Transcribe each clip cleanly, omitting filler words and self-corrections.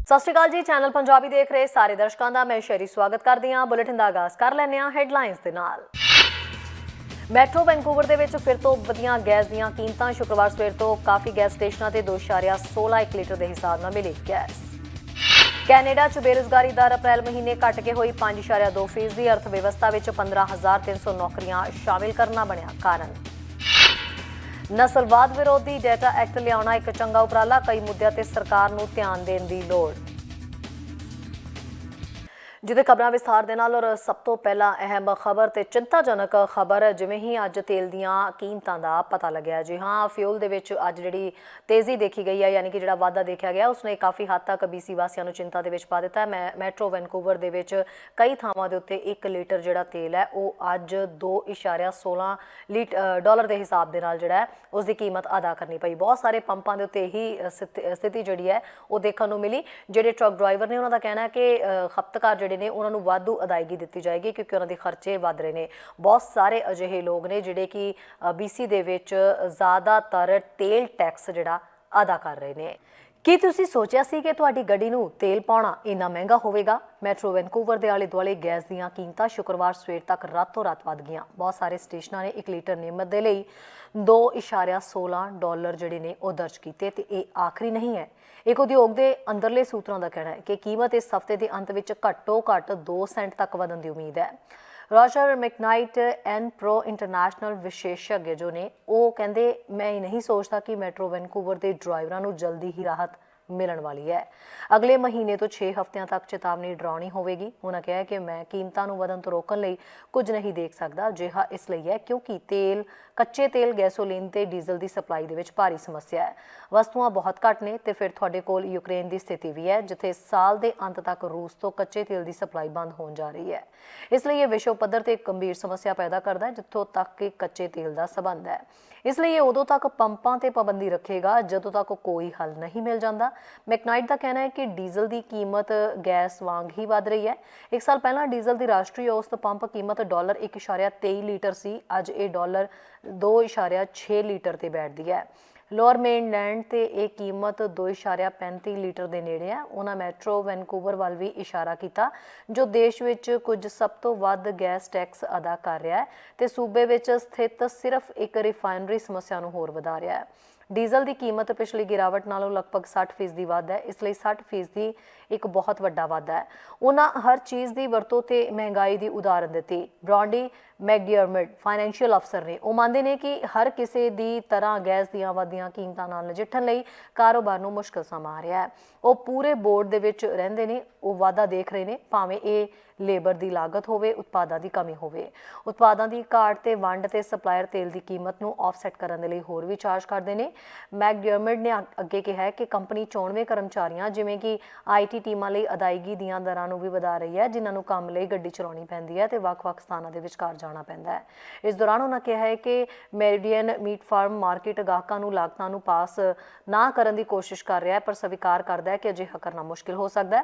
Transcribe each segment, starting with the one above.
ਸਤਿ ਸ਼੍ਰੀ ਅਕਾਲ ਜੀ। ਚੈਨਲ ਪੰਜਾਬੀ ਦੇਖ ਰਹੇ ਸਾਰੇ ਦਰਸ਼ਕਾਂ ਦਾ ਮੈਂ ਸ਼ੈਰੀ ਸਵਾਗਤ ਕਰਦੀ ਹਾਂ। ਬੁਲੇਟਿਨ ਦਾ ਆਗਾਜ਼ ਕਰ ਲੈਂਦੇ ਹਾਂ ਹੈਡਲਾਈਨਸ ਦੇ ਨਾਲ। ਮੈਟਰੋ ਵੈਨਕੂਵਰ ਦੇ ਵਿੱਚ ਫਿਰ ਤੋਂ ਵਧੀਆਂ ਗੈਸ ਦੀਆਂ ਕੀਮਤਾਂ। ਸ਼ੁੱਕਰਵਾਰ ਸਵੇਰ ਤੋਂ ਕਾਫੀ ਗੈਸ ਸਟੇਸ਼ਨਾਂ ਤੇ 2.16 1 ਲੀਟਰ ਦੇ ਹਿਸਾਬ ਨਾਲ ਮਿਲੀ ਗੈਸ। ਕੈਨੇਡਾ 'ਚ ਬੇਰੁਜ਼ਗਾਰੀ ਦਰ ਅਪ੍ਰੈਲ ਮਹੀਨੇ ਘਟ ਕੇ ਹੋਈ 5.2%। ਦੀ ਅਰਥ ਵਿਵਸਥਾ ਵਿੱਚ 15,300 ਨੌਕਰੀਆਂ ਸ਼ਾਮਿਲ ਕਰਨਾ ਬਣਿਆ ਕਾਰਨ। ਨਸਲਵਾਦ ਵਿਰੋਧੀ ਡੇਟਾ ਐਕਟ ਲਿਆਉਣਾ ਇੱਕ ਚੰਗਾ ਉਪਰਾਲਾ। ਕਈ ਮੁੱਦਿਆਂ ਤੇ ਸਰਕਾਰ ਨੂੰ ਧਿਆਨ ਦੇਣ ਦੀ ਲੋੜ। ਜਿਹਦੇ ਖਬਰਾਂ ਵਿਸਥਾਰ ਦੇ ਨਾਲ। ਔਰ ਸਭ ਤੋਂ ਪਹਿਲਾਂ ਅਹਿਮ ਖਬਰ ਤੇ ਚਿੰਤਾਜਨਕ ਖਬਰ, ਜਿਵੇਂ ਹੀ ਅੱਜ ਤੇਲ ਦੀਆਂ ਕੀਮਤਾਂ ਦਾ ਪਤਾ ਲੱਗਿਆ। ਜੀ ਹਾਂ, ਫਿਊਲ ਦੇ ਵਿੱਚ ਅੱਜ ਜਿਹੜੀ ਤੇਜ਼ੀ ਦੇਖੀ ਗਈ ਹੈ, ਯਾਨੀ ਕਿ ਜਿਹੜਾ ਵਾਧਾ ਦੇਖਿਆ ਗਿਆ, ਉਸਨੇ ਕਾਫੀ ਹੱਦ ਤੱਕ BC ਵਾਸੀਆਂ ਨੂੰ ਚਿੰਤਾ ਦੇ ਵਿੱਚ ਪਾ ਦਿੱਤਾ ਹੈ। ਮੈਟਰੋ ਵੈਨਕੂਵਰ ਦੇ ਵਿੱਚ ਕਈ ਥਾਵਾਂ ਦੇ ਉੱਤੇ 1 ਲੀਟਰ ਜਿਹੜਾ ਤੇਲ ਹੈ ਉਹ ਅੱਜ $2.16 ਡਾਲਰ ਦੇ ਹਿਸਾਬ ਦੇ ਨਾਲ ਜਿਹੜਾ ਹੈ ਉਸ ਦੀ ਕੀਮਤ ਅਦਾ ਕਰਨੀ ਪਈ। ਬਹੁਤ ਸਾਰੇ ਪੰਪਾਂ ਦੇ ਉੱਤੇ ਇਹੀ ਸਥਿਤੀ ਜਿਹੜੀ ਹੈ ਉਹ ਦੇਖਣ ਨੂੰ ਮਿਲੀ। ਜਿਹੜੇ ਟਰੱਕ ਡਰਾਈਵਰ ਨੇ ਉਹਨਾਂ ਦਾ ਕਹਿਣਾ ਹੈ ਕਿ ਖਪਤਕਾਰ ਜਿਹੜੇ ਨੇ ਉਹਨਾਂ ਨੂੰ ਵਾਧੂ ਅਦਾਇਗੀ ਦਿੱਤੀ ਜਾਏਗੀ, ਕਿਉਂਕਿ ਉਹਨਾਂ ਦੇ ਖਰਚੇ ਵੱਧ ਰਹੇ ਨੇ। ਬਹੁਤ ਸਾਰੇ ਅਜਿਹੇ ਲੋਕ ਨੇ ਜਿਹੜੇ ਕਿ BC ਦੇ ਵਿੱਚ ਜ਼ਿਆਦਾਤਰ ਤੇਲ ਟੈਕਸ ਜਿਹੜਾ ਅਦਾ ਕਰ ਰਹੇ ਨੇ। ਕੀ ਤੁਸੀਂ ਸੋਚਿਆ ਸੀ ਕਿ ਤੁਹਾਡੀ ਗੱਡੀ ਨੂੰ ਤੇਲ ਪਾਉਣਾ ਇੰਨਾ ਮਹਿੰਗਾ ਹੋਵੇਗਾ? ਮੈਟਰੋ ਵੈਨਕੂਵਰ ਦੇ ਆਲੇ ਦੁਆਲੇ ਗੈਸ ਦੀਆਂ ਕੀਮਤਾਂ ਸ਼ੁੱਕਰਵਾਰ ਸਵੇਰ ਤੱਕ ਰਾਤੋਂ ਰਾਤ ਵੱਧ ਗਈਆਂ। ਬਹੁਤ ਸਾਰੇ ਸਟੇਸ਼ਨਾਂ ਨੇ 1 ਲੀਟਰ ਨਿਯਮਤ ਦੇ ਲਈ $2.16 ਜਿਹੜੇ ਨੇ ਉਹ ਦਰਜ ਕੀਤੇ ਤੇ ਇਹ ਆਖਰੀ ਨਹੀਂ ਹੈ। ਇੱਕ ਉਦਯੋਗ ਦੇ ਅੰਦਰਲੇ ਸੂਤਰਾਂ ਦਾ ਕਹਿਣਾ ਹੈ ਕਿ ਕੀਮਤ ਇਸ ਹਫ਼ਤੇ ਦੇ ਅੰਤ ਵਿੱਚ ਘੱਟੋ ਘੱਟ 2 ਸੈਂਟ ਤੱਕ ਵਧਣ ਦੀ ਉਮੀਦ ਹੈ। ਰੋਜਰ ਮੈਕਨਾਈਟ ਪ੍ਰੋ ਇੰਟਰਨੈਸ਼ਨਲ ਵਿਸ਼ੇਸ਼ज्ञ ਜੋ ਨੇ ਉਹ ਕਹਿੰਦੇ, ਮੈਂ ਇਹ ਨਹੀਂ ਸੋਚਦਾ ਕਿ ਮੈਟਰੋ ਵੈਨਕੂਵਰ ਦੇ ਡਰਾਈਵਰਾਂ ਨੂੰ ਜਲਦੀ ਹੀ ਰਾਹਤ ਮਿਲਣ ਵਾਲੀ ਹੈ। ਅਗਲੇ ਮਹੀਨੇ ਤੋਂ 6 ਹਫ਼ਤਿਆਂ ਤੱਕ ਚੇਤਾਵਨੀ ਡਰਾਉਣੀ ਹੋਵੇਗੀ। ਉਹਨਾਂ ਕਿਹਾ ਕਿ ਮੈਂ ਕੀਮਤਾਂ ਨੂੰ ਵਧਣ ਤੋਂ ਰੋਕਣ ਲਈ ਕੁਝ ਨਹੀਂ ਦੇਖ ਸਕਦਾ। ਅਜਿਹਾ ਇਸ ਲਈ ਹੈ ਕਿਉਂਕਿ ਕੱਚੇ ਤੇਲ, ਗੈਸੋਲੀਨ ਤੇ ਡੀਜ਼ਲ ਦੀ ਸਪਲਾਈ ਦੇ ਵਿੱਚ ਭਾਰੀ ਸਮੱਸਿਆ ਹੈ। ਵਸਤੂਆਂ ਬਹੁਤ ਘੱਟ ਨੇ ਤੇ ਫਿਰ ਤੁਹਾਡੇ ਕੋਲ ਯੂਕਰੇਨ ਦੀ ਸਥਿਤੀ ਵੀ ਹੈ, ਜਿੱਥੇ ਸਾਲ ਦੇ ਅੰਤ ਤੱਕ ਰੂਸ ਤੋਂ ਕੱਚੇ ਤੇਲ ਦੀ ਸਪਲਾਈ ਬੰਦ ਹੋਣ ਜਾ ਰਹੀ ਹੈ। ਇਸ ਲਈ ਇਹ ਵਿਸ਼ਵ ਪੱਧਰ ਤੇ ਇੱਕ ਗੰਭੀਰ ਸਮੱਸਿਆ ਪੈਦਾ ਕਰਦਾ ਹੈ ਜਿੱਥੋਂ ਤੱਕ ਕਿ ਕੱਚੇ ਤੇਲ ਦਾ ਸਬੰਧ ਹੈ। ਇਸ ਲਈ ਇਹ ਉਦੋਂ ਤੱਕ ਪੰਪਾਂ ਤੇ ਪਾਬੰਦੀ ਰੱਖੇਗਾ ਜਦੋਂ ਤੱਕ ਕੋਈ ਹੱਲ ਨਹੀਂ ਮਿਲ ਜਾਂਦਾ। ਮੈਕਨਾਈਟ ਦਾ ਕਹਿਣਾ ਹੈ ਕਿ ਡੀਜ਼ਲ ਦੀ ਕੀਮਤ ਗੈਸ ਵਾਂਗ ਹੀ ਵੱਧ ਰਹੀ ਹੈ। 1 ਸਾਲ ਪਹਿਲਾਂ ਡੀਜ਼ਲ ਦੀ ਰਾਸ਼ਟਰੀ ਔਸਤ ਪੰਪ ਕੀਮਤ $1.23 ਲੀਟਰ ਸੀ। ਅੱਜ ਇਹ $2.6 ਲੀਟਰ ਤੇ ਬੈਠਦੀ ਹੈ। ਲੋਅਰ ਮੇਨਲੈਂਡ ਤੇ ਇਹ ਕੀਮਤ 2.35 ਲੀਟਰ ਦੇ ਨੇੜੇ ਹੈ। ਉਹਨਾਂ ਮੈਟਰੋ ਵੈਨਕੂਵਰ ਵੱਲ ਵੀ ਇਸ਼ਾਰਾ ਕੀਤਾ, ਜੋ ਦੇਸ਼ ਵਿੱਚ ਕੁਝ ਸਭ ਤੋਂ ਵੱਧ ਗੈਸ ਟੈਕਸ ਅਦਾ ਕਰ ਰਿਹਾ ਹੈ ਤੇ ਸੂਬੇ ਵਿੱਚ ਸਥਿਤ ਸਿਰਫ ਇੱਕ ਰਿਫਾਈਨਰੀ ਸਮੱਸਿਆ ਨੂੰ ਹੋਰ ਵਧਾ ਰਿਹਾ ਹੈ। ਡੀਜ਼ਲ ਦੀ ਕੀਮਤ ਪਿਛਲੀ ਗਿਰਾਵਟ ਨਾਲੋਂ ਲਗਭਗ 60% ਵੱਧ ਹੈ। ਇਸ ਲਈ 60% ਇੱਕ ਬਹੁਤ ਵੱਡਾ ਵਾਧਾ ਹੈ। ਉਹਨਾਂ ਹਰ ਚੀਜ਼ ਦੀ ਵਰਤੋਂ ਤੇ ਮਹਿੰਗਾਈ ਦੀ ਉਦਾਹਰਨ ਦਿੱਤੀ। ਬ੍ਰਾਂਡੀ ਮੈਕਡਿਅਰਮਿਟ ਫਾਈਨੈਂਸ਼ੀਅਲ ਅਫਸਰ ਨੇ, ਉਹ ਮੰਨਦੇ ਨੇ ਕਿ ਹਰ ਕਿਸੇ ਦੀ ਤਰ੍ਹਾਂ ਗੈਸ ਦੀਆਂ ਵਧੀਆਂ ਕੀਮਤਾਂ ਨਾਲ ਨਜਿੱਠਣ ਲਈ ਕਾਰੋਬਾਰ ਨੂੰ ਮੁਸ਼ਕਲ ਸਮਾਂ ਆ ਰਿਹਾ ਹੈ। ਉਹ ਪੂਰੇ ਬੋਰਡ ਦੇ ਵਿੱਚ ਰਹਿੰਦੇ ਨੇ, ਉਹ ਵਾਧਾ ਦੇਖ ਰਹੇ ਨੇ, ਭਾਵੇਂ ਇਹ ਲੇਬਰ ਦੀ ਲਾਗਤ ਹੋਵੇ, ਉਤਪਾਦਾਂ ਦੀ ਕਮੀ ਹੋਵੇ। ਉਤਪਾਦਾਂ ਦੀ ਘਾਟ ਤੇ ਵੰਡ ਤੇ ਸਪਲਾਇਰ ਤੇਲ ਦੀ ਕੀਮਤ ਨੂੰ ਆਫਸੈਟ ਕਰਨ ਦੇ ਲਈ ਹੋਰ ਵੀ ਚਾਰਜ ਕਰਦੇ ਨੇ। ਮੈਕਡਿਅਰਮਿਟ ਨੇ ਅੱਗੇ ਕਿਹਾ ਕਿ ਕੰਪਨੀ 94 ਕਰਮਚਾਰੀਆਂ ਜਿਵੇਂ ਕਿ IT ਟੀਮਾਂ ਲਈ ਅਦਾਇਗੀ ਦੀਆਂ ਦਰਾਂ ਨੂੰ ਵੀ ਵਧਾ ਰਹੀ ਹੈ, ਜਿਨ੍ਹਾਂ ਨੂੰ ਕੰਮ ਲਈ ਗੱਡੀ ਚਲਾਉਣੀ ਪੈਂਦੀ ਹੈ ਤੇ ਵੱਖ-ਵੱਖ ਸਥਾਨਾਂ ਦੇ ਵਿਚਕਾਰ ਜਾਣਾ ਪੈਂਦਾ ਹੈ। ਇਸ ਦੌਰਾਨ ਉਹਨਾਂ ਕਿਹਾ ਹੈ ਕਿ ਮੈਰੀਡੀਅਨ ਮੀਟ ਫਾਰਮ ਮਾਰਕੀਟ ਗਾਹਕਾਂ ਨੂੰ ਲਾਗਤਾਂ ਨੂੰ ਪਾਸ ਨਾ ਕਰਨ ਦੀ ਕੋਸ਼ਿਸ਼ ਕਰ ਰਿਹਾ ਹੈ, ਪਰ ਸਵੀਕਾਰ ਕਰਦਾ ਹੈ ਕਿ ਅਜਿਹਾ ਕਰਨਾ ਮੁਸ਼ਕਿਲ ਹੋ ਸਕਦਾ ਹੈ।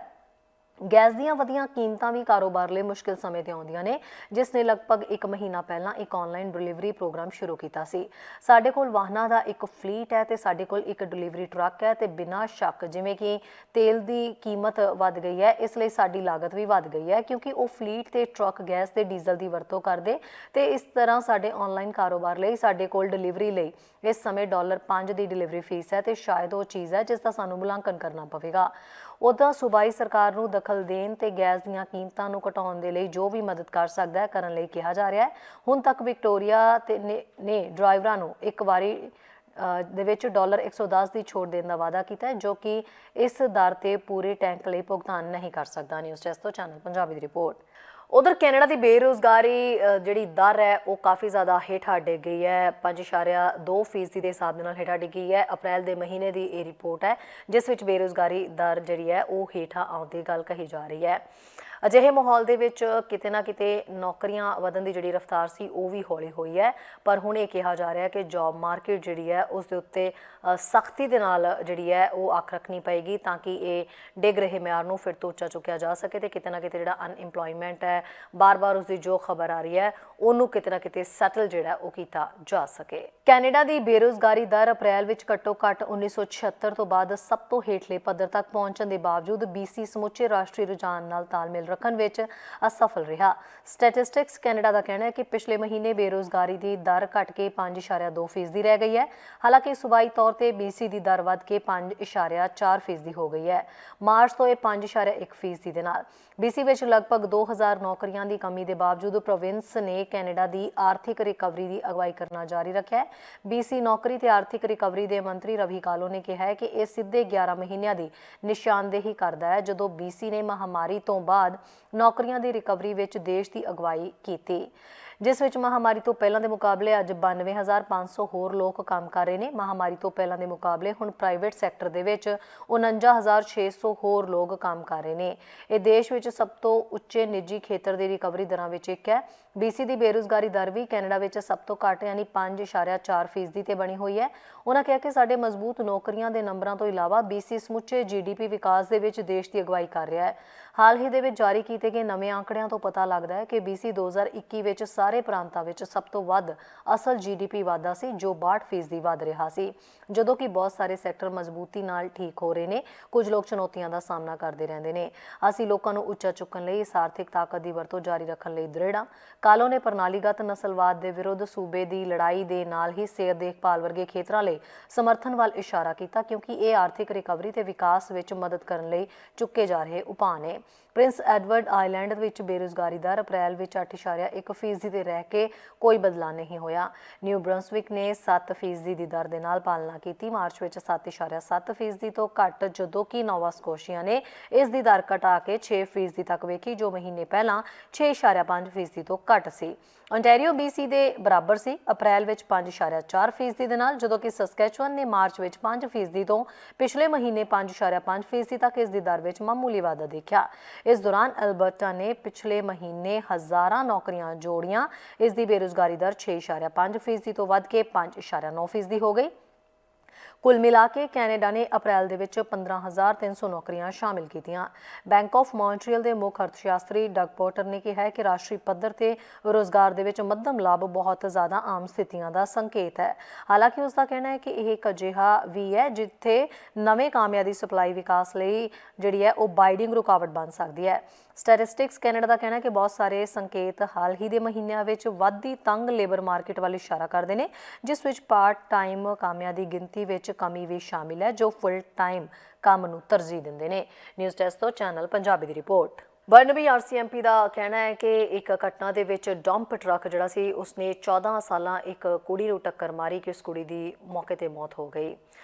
ਗੈਸ ਦੀਆਂ ਵਧੀਆਂ ਕੀਮਤਾਂ ਵੀ ਕਾਰੋਬਾਰ ਲਈ ਮੁਸ਼ਕਿਲ ਸਮੇਂ ਤੇ ਆਉਂਦੀਆਂ ਨੇ, ਜਿਸ ਨੇ ਲਗਭਗ 1 ਮਹੀਨਾ ਪਹਿਲਾਂ ਇੱਕ ਆਨਲਾਈਨ ਡਿਲੀਵਰੀ ਪ੍ਰੋਗਰਾਮ ਸ਼ੁਰੂ ਕੀਤਾ ਸੀ। ਸਾਡੇ ਕੋਲ ਵਾਹਨਾਂ ਦਾ ਇੱਕ ਫਲੀਟ ਹੈ ਤੇ ਸਾਡੇ ਕੋਲ ਇੱਕ ਡਿਲੀਵਰੀ ਟਰੱਕ ਹੈ ਤੇ ਬਿਨਾਂ ਸ਼ੱਕ ਜਿਵੇਂ ਕਿ ਤੇਲ ਦੀ ਕੀਮਤ ਵੱਧ ਗਈ ਹੈ, ਇਸ ਲਈ ਸਾਡੀ ਲਾਗਤ ਵੀ ਵੱਧ ਗਈ ਹੈ, ਕਿਉਂਕਿ ਉਹ ਫਲੀਟ ਤੇ ਟਰੱਕ ਗੈਸ ਤੇ ਡੀਜ਼ਲ ਦੀ ਵਰਤੋਂ ਕਰਦੇ ਤੇ ਇਸ ਤਰ੍ਹਾਂ ਸਾਡੇ ਆਨਲਾਈਨ ਕਾਰੋਬਾਰ ਲਈ ਸਾਡੇ ਕੋਲ ਡਿਲੀਵਰੀ ਲਈ ਇਸ ਸਮੇਂ $5 ਦੀ ਡਿਲੀਵਰੀ ਫੀਸ ਹੈ ਤੇ ਸ਼ਾਇਦ ਉਹ ਚੀਜ਼ ਹੈ ਜਿਸ ਦਾ ਸਾਨੂੰ ਮੁਲਾਂਕਣ ਕਰਨਾ ਪਵੇਗਾ। ਉੱਦਾਂ ਸੂਬਾਈ ਸਰਕਾਰ ਨੂੰ ਦਖਲ ਦੇਣ ਤੇ ਗੈਸ ਦੀਆਂ ਕੀਮਤਾਂ ਨੂੰ ਘਟਾਉਣ ਦੇ ਲਈ ਜੋ ਵੀ ਮਦਦ ਕਰ ਸਕਦਾ ਹੈ ਕਰਨ ਲਈ ਕਿਹਾ ਜਾ ਰਿਹਾ ਹੈ। ਹੁਣ ਤੱਕ ਵਿਕਟੋਰੀਆ ਨੇ ਡਰਾਈਵਰਾਂ ਨੂੰ ਇੱਕ ਵਾਰੀ ਦੇ ਵਿੱਚ $110 ਦੀ ਛੋਟ ਦੇਣ ਦਾ ਵਾਅਦਾ ਕੀਤਾ ਹੈ, ਜੋ ਕਿ ਇਸ ਦਰ ਤੇ ਪੂਰੇ ਟੈਂਕ ਲਈ ਭੁਗਤਾਨ ਨਹੀਂ ਕਰ ਸਕਦਾ। ਨਿਊਜ਼ ਡੈਸਕ ਤੋਂ ਚੈਨਲ ਪੰਜਾਬੀ ਦੀ ਰਿਪੋਰਟ। ਉਧਰ ਕੈਨੇਡਾ ਦੀ ਬੇਰੁਜ਼ਗਾਰੀ ਜਿਹੜੀ ਦਰ ਹੈ ਉਹ ਕਾਫੀ ਜ਼ਿਆਦਾ ਹੇਠਾਂ ਡਿੱਗ ਗਈ ਹੈ। 5.2% ਦੇ ਹਿਸਾਬ ਦੇ ਨਾਲ ਹੇਠਾਂ ਡਿੱਗੀ ਹੈ। ਅਪ੍ਰੈਲ ਦੇ ਮਹੀਨੇ ਦੀ ਇਹ ਰਿਪੋਰਟ ਹੈ, ਜਿਸ ਵਿੱਚ ਬੇਰੁਜ਼ਗਾਰੀ ਦਰ ਜਿਹੜੀ ਹੈ ਉਹ ਹੇਠਾਂ ਆਉਣ ਦੀ ਗੱਲ ਕਹੀ ਜਾ ਰਹੀ ਹੈ। ਅਜਿਹੇ ਮਾਹੌਲ ਦੇ ਵਿੱਚ ਕਿਤੇ ਨਾ ਕਿਤੇ ਨੌਕਰੀਆਂ ਵਧਣ ਦੀ ਜਿਹੜੀ ਰਫ਼ਤਾਰ ਸੀ ਉਹ ਵੀ ਹੌਲੀ ਹੋਈ ਹੈ, ਪਰ ਹੁਣ ਇਹ ਕਿਹਾ ਜਾ ਰਿਹਾ ਕਿ ਜੌਬ ਮਾਰਕੀਟ ਜਿਹੜੀ ਹੈ ਉਸ ਦੇ ਉੱਤੇ ਸਖਤੀ ਦੇ ਨਾਲ ਜਿਹੜੀ ਹੈ ਉਹ ਅੱਖ ਰੱਖਣੀ ਪਏਗੀ ਤਾਂ ਕਿ ਇਹ ਡਿੱਗ ਰਹੇ ਮਿਆਰ ਨੂੰ ਫਿਰ ਤੋਂ ਉੱਚਾ ਚੁੱਕਿਆ ਜਾ ਸਕੇ ਤੇ ਕਿਤੇ ਨਾ ਕਿਤੇ ਜਿਹੜਾ ਅਨਇੰਪਲੋਇਮੈਂਟ ਹੈ ਬਾਰ-ਬਾਰ ਉਸ ਦੀ ਜੋ ਖਬਰ ਆ ਰਹੀ ਹੈ ਉਹਨੂੰ ਕਿਤੇ ਨਾ ਕਿਤੇ ਸੈਟਲ ਜਿਹੜਾ ਉਹ ਕੀਤਾ ਜਾ ਸਕੇ। ਕੈਨੇਡਾ ਦੀ ਬੇਰੁਜ਼ਗਾਰੀ ਦਰ ਅਪ੍ਰੈਲ ਵਿੱਚ ਘੱਟੋ-ਘੱਟ 1976 ਤੋਂ ਬਾਅਦ ਸਭ ਤੋਂ ਹੇਠਲੇ ਪੱਧਰ ਤੱਕ ਪਹੁੰਚਣ ਦੇ ਬਾਵਜੂਦ BC ਸਮੁੱਚੇ ਰਾਸ਼ਟਰੀ ਰੁਝਾਨ ਨਾਲ ਤਾਲਮੇਲ ਰੱਖਣ ਵਿੱਚ ਅਸਫਲ ਰਿਹਾ। ਸਟੈਟਿਸਟਿਕਸ ਕੈਨੇਡਾ ਦਾ ਕਹਿਣਾ ਹੈ ਕਿ ਪਿਛਲੇ ਮਹੀਨੇ ਬੇਰੁਜ਼ਗਾਰੀ ਦੀ ਦਰ ਘਟ ਕੇ 5.2% ਰਹਿ ਗਈ ਹੈ। ਹਾਲਾਂਕਿ ਸੂਬਾਈ ਤੌਰ ਤੇ BC ਦੀ ਦਰ ਵੱਧ ਕੇ 5.4% ਹੋ ਗਈ ਹੈ। ਮਾਰਚ ਤੋਂ ਇਹ 5.1% ਦੇ ਨਾਲ BC ਵਿੱਚ ਲਗਭਗ 2000 ਨੌਕਰੀਆਂ ਦੀ ਕਮੀ ਦੇ ਬਾਵਜੂਦ ਪ੍ਰੋਵਿੰਸ ਨੇ ਕੈਨੇਡਾ ਦੀ ਆਰਥਿਕ ਰਿਕਵਰੀ ਦੀ ਅਗਵਾਈ ਕਰਨਾ ਜਾਰੀ ਰੱਖਿਆ ਹੈ। BC ਨੌਕਰੀ ਤੇ ਆਰਥਿਕ ਰਿਕਵਰੀ ਦੇ ਮੰਤਰੀ ਰਵੀ ਕਾਲੋ ਨੇ ਕਿਹਾ ਹੈ ਕਿ ਇਹ ਸਿੱਧੇ 11 ਮਹੀਨਿਆਂ ਦੀ ਨਿਸ਼ਾਨਦੇਹੀ ਕਰਦਾ ਹੈ ਜਦੋਂ BC ਨੇ ਮਹਾਮਾਰੀ ਤੋਂ ਬਾਅਦ ਨੌਕਰੀਆਂ ਦੀ ਰਿਕਵਰੀ ਵਿੱਚ ਦੇਸ਼ ਦੀ ਅਗਵਾਈ ਕੀਤੀ, ਜਿਸ ਵਿੱਚ ਮਹਾਮਾਰੀ ਤੋਂ ਪਹਿਲਾਂ ਦੇ ਮੁਕਾਬਲੇ ਅੱਜ 92,500 ਹੋਰ ਲੋਕ ਕੰਮ ਕਰ ਰਹੇ ਨੇ। ਮਹਾਮਾਰੀ ਤੋਂ ਪਹਿਲਾਂ ਦੇ ਮੁਕਾਬਲੇ ਹੁਣ ਪ੍ਰਾਈਵੇਟ ਸੈਕਟਰ ਦੇ ਵਿੱਚ 49,600 ਹੋਰ ਲੋਕ ਕੰਮ ਕਰ ਰਹੇ ਨੇ। ਇਹ ਦੇਸ਼ ਵਿੱਚ ਸਭ ਤੋਂ ਉੱਚੇ ਨਿੱਜੀ ਖੇਤਰ ਦੀ ਰਿਕਵਰੀ ਦਰਾਂ ਵਿੱਚ ਇੱਕ ਹੈ। BC ਦੀ ਬੇਰੁਜ਼ਗਾਰੀ ਦਰ ਵੀ ਕੈਨੇਡਾ ਵਿੱਚ ਸਭ ਤੋਂ ਘੱਟ ਯਾਨੀ 5.4% ਤੇ ਬਣੀ ਹੋਈ ਹੈ। ਉਹਨਾਂ ਕਿਹਾ ਕਿ ਸਾਡੇ ਮਜ਼ਬੂਤ ਨੌਕਰੀਆਂ ਦੇ ਨੰਬਰਾਂ ਤੋਂ ਇਲਾਵਾ BC ਸਮੁੱਚੇ GDP ਵਿਕਾਸ ਦੇ ਵਿੱਚ ਦੇਸ਼ ਦੀ ਅਗਵਾਈ ਕਰ ਰਿਹਾ ਹੈ। ਹਾਲ ਹੀ ਦੇ ਵਿੱਚ ਜਾਰੀ ਕੀਤੇ ਗਏ ਨਵੇਂ ਆંકੜਿਆਂ ਤੋਂ ਪਤਾ ਲੱਗਦਾ ਹੈ ਕਿ BC 2021 ਵਿੱਚ ਸਾਰੇ ਪ੍ਰਾਂਤਾਂ ਵਿੱਚ ਸਭ ਤੋਂ ਵੱਧ ਅਸਲ GDP ਵਾਧਾ ਸੀ ਜੋ 62% ਵੱਧ ਰਿਹਾ ਸੀ, ਜਦੋਂ ਕਿ ਬਹੁਤ ਸਾਰੇ ਸੈਕਟਰ ਮਜ਼ਬੂਤੀ ਨਾਲ ਠੀਕ ਹੋ ਰਹੇ ਨੇ। ਕੁਝ ਲੋਕ ਚੁਣੌਤੀਆਂ ਦਾ ਸਾਹਮਣਾ ਕਰਦੇ ਰਹਿੰਦੇ ਨੇ। ਅਸੀਂ ਲੋਕਾਂ ਨੂੰ ਉੱਚਾ ਚੁੱਕਣ ਲਈ ਇਸ ਆਰਥਿਕ ਤਾਕਤ ਦੀ ਵਰਤੋਂ ਜਾਰੀ ਰੱਖਣ ਲਈ ਦ੍ਰਿੜ ਹਾਂ। ਕਾਲੋ ਨੇ ਪ੍ਰਣਾਲੀਗਤ ਨਸਲਵਾਦ ਦੇ ਵਿਰੁੱਧ ਸੂਬੇ ਦੀ ਲੜਾਈ ਦੇ ਨਾਲ ਹੀ ਸਿਹਤ ਦੇਖਭਾਲ ਵਰਗੇ ਖੇਤਰਾਂ ਲਈ ਸਮਰਥਨ ਵੱਲ ਇਸ਼ਾਰਾ ਕੀਤਾ ਕਿਉਂਕਿ ਇਹ ਆਰਥਿਕ ਰਿਕਵਰੀ ਤੇ ਵਿਕਾਸ ਵਿੱਚ ਮਦਦ ਕਰਨ ਲਈ ਚੁੱਕੇ ਜਾ ਰਹੇ ਉਪਾਅ ਨੇ। ਪ੍ਰਿੰਸ ਐਡਵਰਡ ਆਈਲੈਂਡ ਵਿੱਚ ਬੇਰੁਜ਼ਗਾਰੀ ਦਰ ਅਪ੍ਰੈਲ ਵਿੱਚ 8.1% ਤੇ ਰਹਿ ਕੇ ਕੋਈ ਬਦਲਾਅ ਨਹੀਂ ਹੋਇਆ। ਨਿਊ ਬਰੰਸਵਿਕ ਨੇ 7% ਦੀ ਦਰ ਦੇ ਨਾਲ ਪਾਲਣਾ ਕੀਤੀ। ਮਾਰਚ ਵਿੱਚ 7.7% ਤੋਂ ਘੱਟ, ਜਦੋਂ ਕਿ ਨੋਵਾ ਸਕੋਸ਼ੀਆ ਨੇ ਇਸ ਦੀ ਦਰ ਘਟਾ ਕੇ 6% ਤੱਕ ਵੇਖੀ ਜੋ ਮਹੀਨੇ ਪਹਿਲਾਂ 6.5% ਤੋਂ ਘੱਟ ਸੀ। ontario BC ਦੇ ਬਰਾਬਰ ਸੀ ਅਪ੍ਰੈਲ ਵਿੱਚ 5.4% ਦੇ ਨਾਲ, ਜਦੋਂ ਕਿ ਸਸਕੈਚੁਅਨ ਨੇ ਮਾਰਚ ਵਿੱਚ 5% ਤੋਂ ਪਿਛਲੇ ਮਹੀਨੇ 5.5% ਤੱਕ ਇਸ ਦੀ ਦਰ ਵਿੱਚ ਮਾਮੂਲੀ ਵਾਧਾ ਦੇਖਿਆ। ਇਸ ਦੌਰਾਨ ਅਲਬਰਟਾ ਨੇ ਪਿਛਲੇ ਮਹੀਨੇ ਹਜ਼ਾਰਾਂ ਨੌਕਰੀਆਂ ਜੋੜੀਆਂ। ਇਸ ਦੀ ਬੇਰੁਜ਼ਗਾਰੀ ਦਰ 6.5% ਤੋਂ ਵੱਧ ਕੇ 5.9% ਹੋ ਗਈ। ਕੁੱਲ ਮਿਲਾ ਕੇ ਕੈਨੇਡਾ ਨੇ ਅਪ੍ਰੈਲ ਦੇ ਵਿੱਚ 15,300 ਨੌਕਰੀਆਂ ਸ਼ਾਮਿਲ ਕੀਤੀਆਂ। ਬੈਂਕ ਆਫ ਮੌਂਟਰੀਅਲ ਦੇ ਮੁੱਖ ਅਰਥਸ਼ਾਸਤਰੀ ਡਗ ਪੋਰਟਰ ਨੇ ਕਿਹਾ ਹੈ ਕਿ ਰਾਸ਼ਟਰੀ ਪੱਧਰ ਤੇ ਰੋਜ਼ਗਾਰ ਦੇ ਵਿੱਚ ਮੱਧਮ ਲਾਭ ਬਹੁਤ ਜ਼ਿਆਦਾ ਆਮ ਸਥਿਤੀਆਂ ਦਾ ਸੰਕੇਤ ਹੈ। ਹਾਲਾਂਕਿ ਉਸ ਦਾ ਕਹਿਣਾ ਹੈ ਕਿ ਇਹ ਇੱਕ ਅਜਿਹਾ ਵੀ ਹੈ ਜਿੱਥੇ ਨਵੇਂ ਕਾਮਿਆਂ ਦੀ ਸਪਲਾਈ ਵਿਕਾਸ ਲਈ ਜਿਹੜੀ ਹੈ ਉਹ ਬਾਈਡਿੰਗ ਰੁਕਾਵਟ ਬਣ ਸਕਦੀ ਹੈ। ਸਟੈਟਿਸਟਿਕਸ ਕੈਨੇਡਾ ਦਾ ਕਹਿਣਾ ਹੈ ਕਿ ਬਹੁਤ ਸਾਰੇ ਸੰਕੇਤ ਹਾਲ ਹੀ ਦੇ ਮਹੀਨਿਆਂ ਵਿੱਚ ਵੱਧਦੀ ਤੰਗ ਲੇਬਰ ਮਾਰਕੀਟ ਵੱਲ ਇਸ਼ਾਰਾ ਕਰਦੇ ਨੇ, ਜਿਸ ਵਿੱਚ ਪਾਰਟ ਟਾਈਮ ਕਾਮਿਆਂ ਦੀ ਗਿਣਤੀ ਵਿੱਚ ਕਮੀ ਵੀ ਸ਼ਾਮਿਲ ਹੈ ਜੋ ਫੁੱਲ ਟਾਈਮ ਕੰਮ ਨੂੰ ਤਰਜੀਹ ਦਿੰਦੇ ਨੇ। ਨਿਊਜ਼ ਡੈਸਕ ਤੋਂ ਚੈਨਲ ਪੰਜਾਬੀ ਦੀ ਰਿਪੋਰਟ। ਬਰਨਬੀ RCMP ਦਾ ਕਹਿਣਾ ਹੈ ਕਿ ਇੱਕ ਘਟਨਾ ਦੇ ਵਿੱਚ ਡੰਪ ਟਰੱਕ ਜਿਹੜਾ ਸੀ ਉਸਨੇ 14 ਸਾਲਾਂ ਇੱਕ ਕੁੜੀ ਨੂੰ ਟੱਕਰ ਮਾਰੀ ਕਿ ਉਸ ਕੁੜੀ ਦੀ ਮੌਕੇ ਤੇ ਮੌਤ ਹੋ ਗਈ।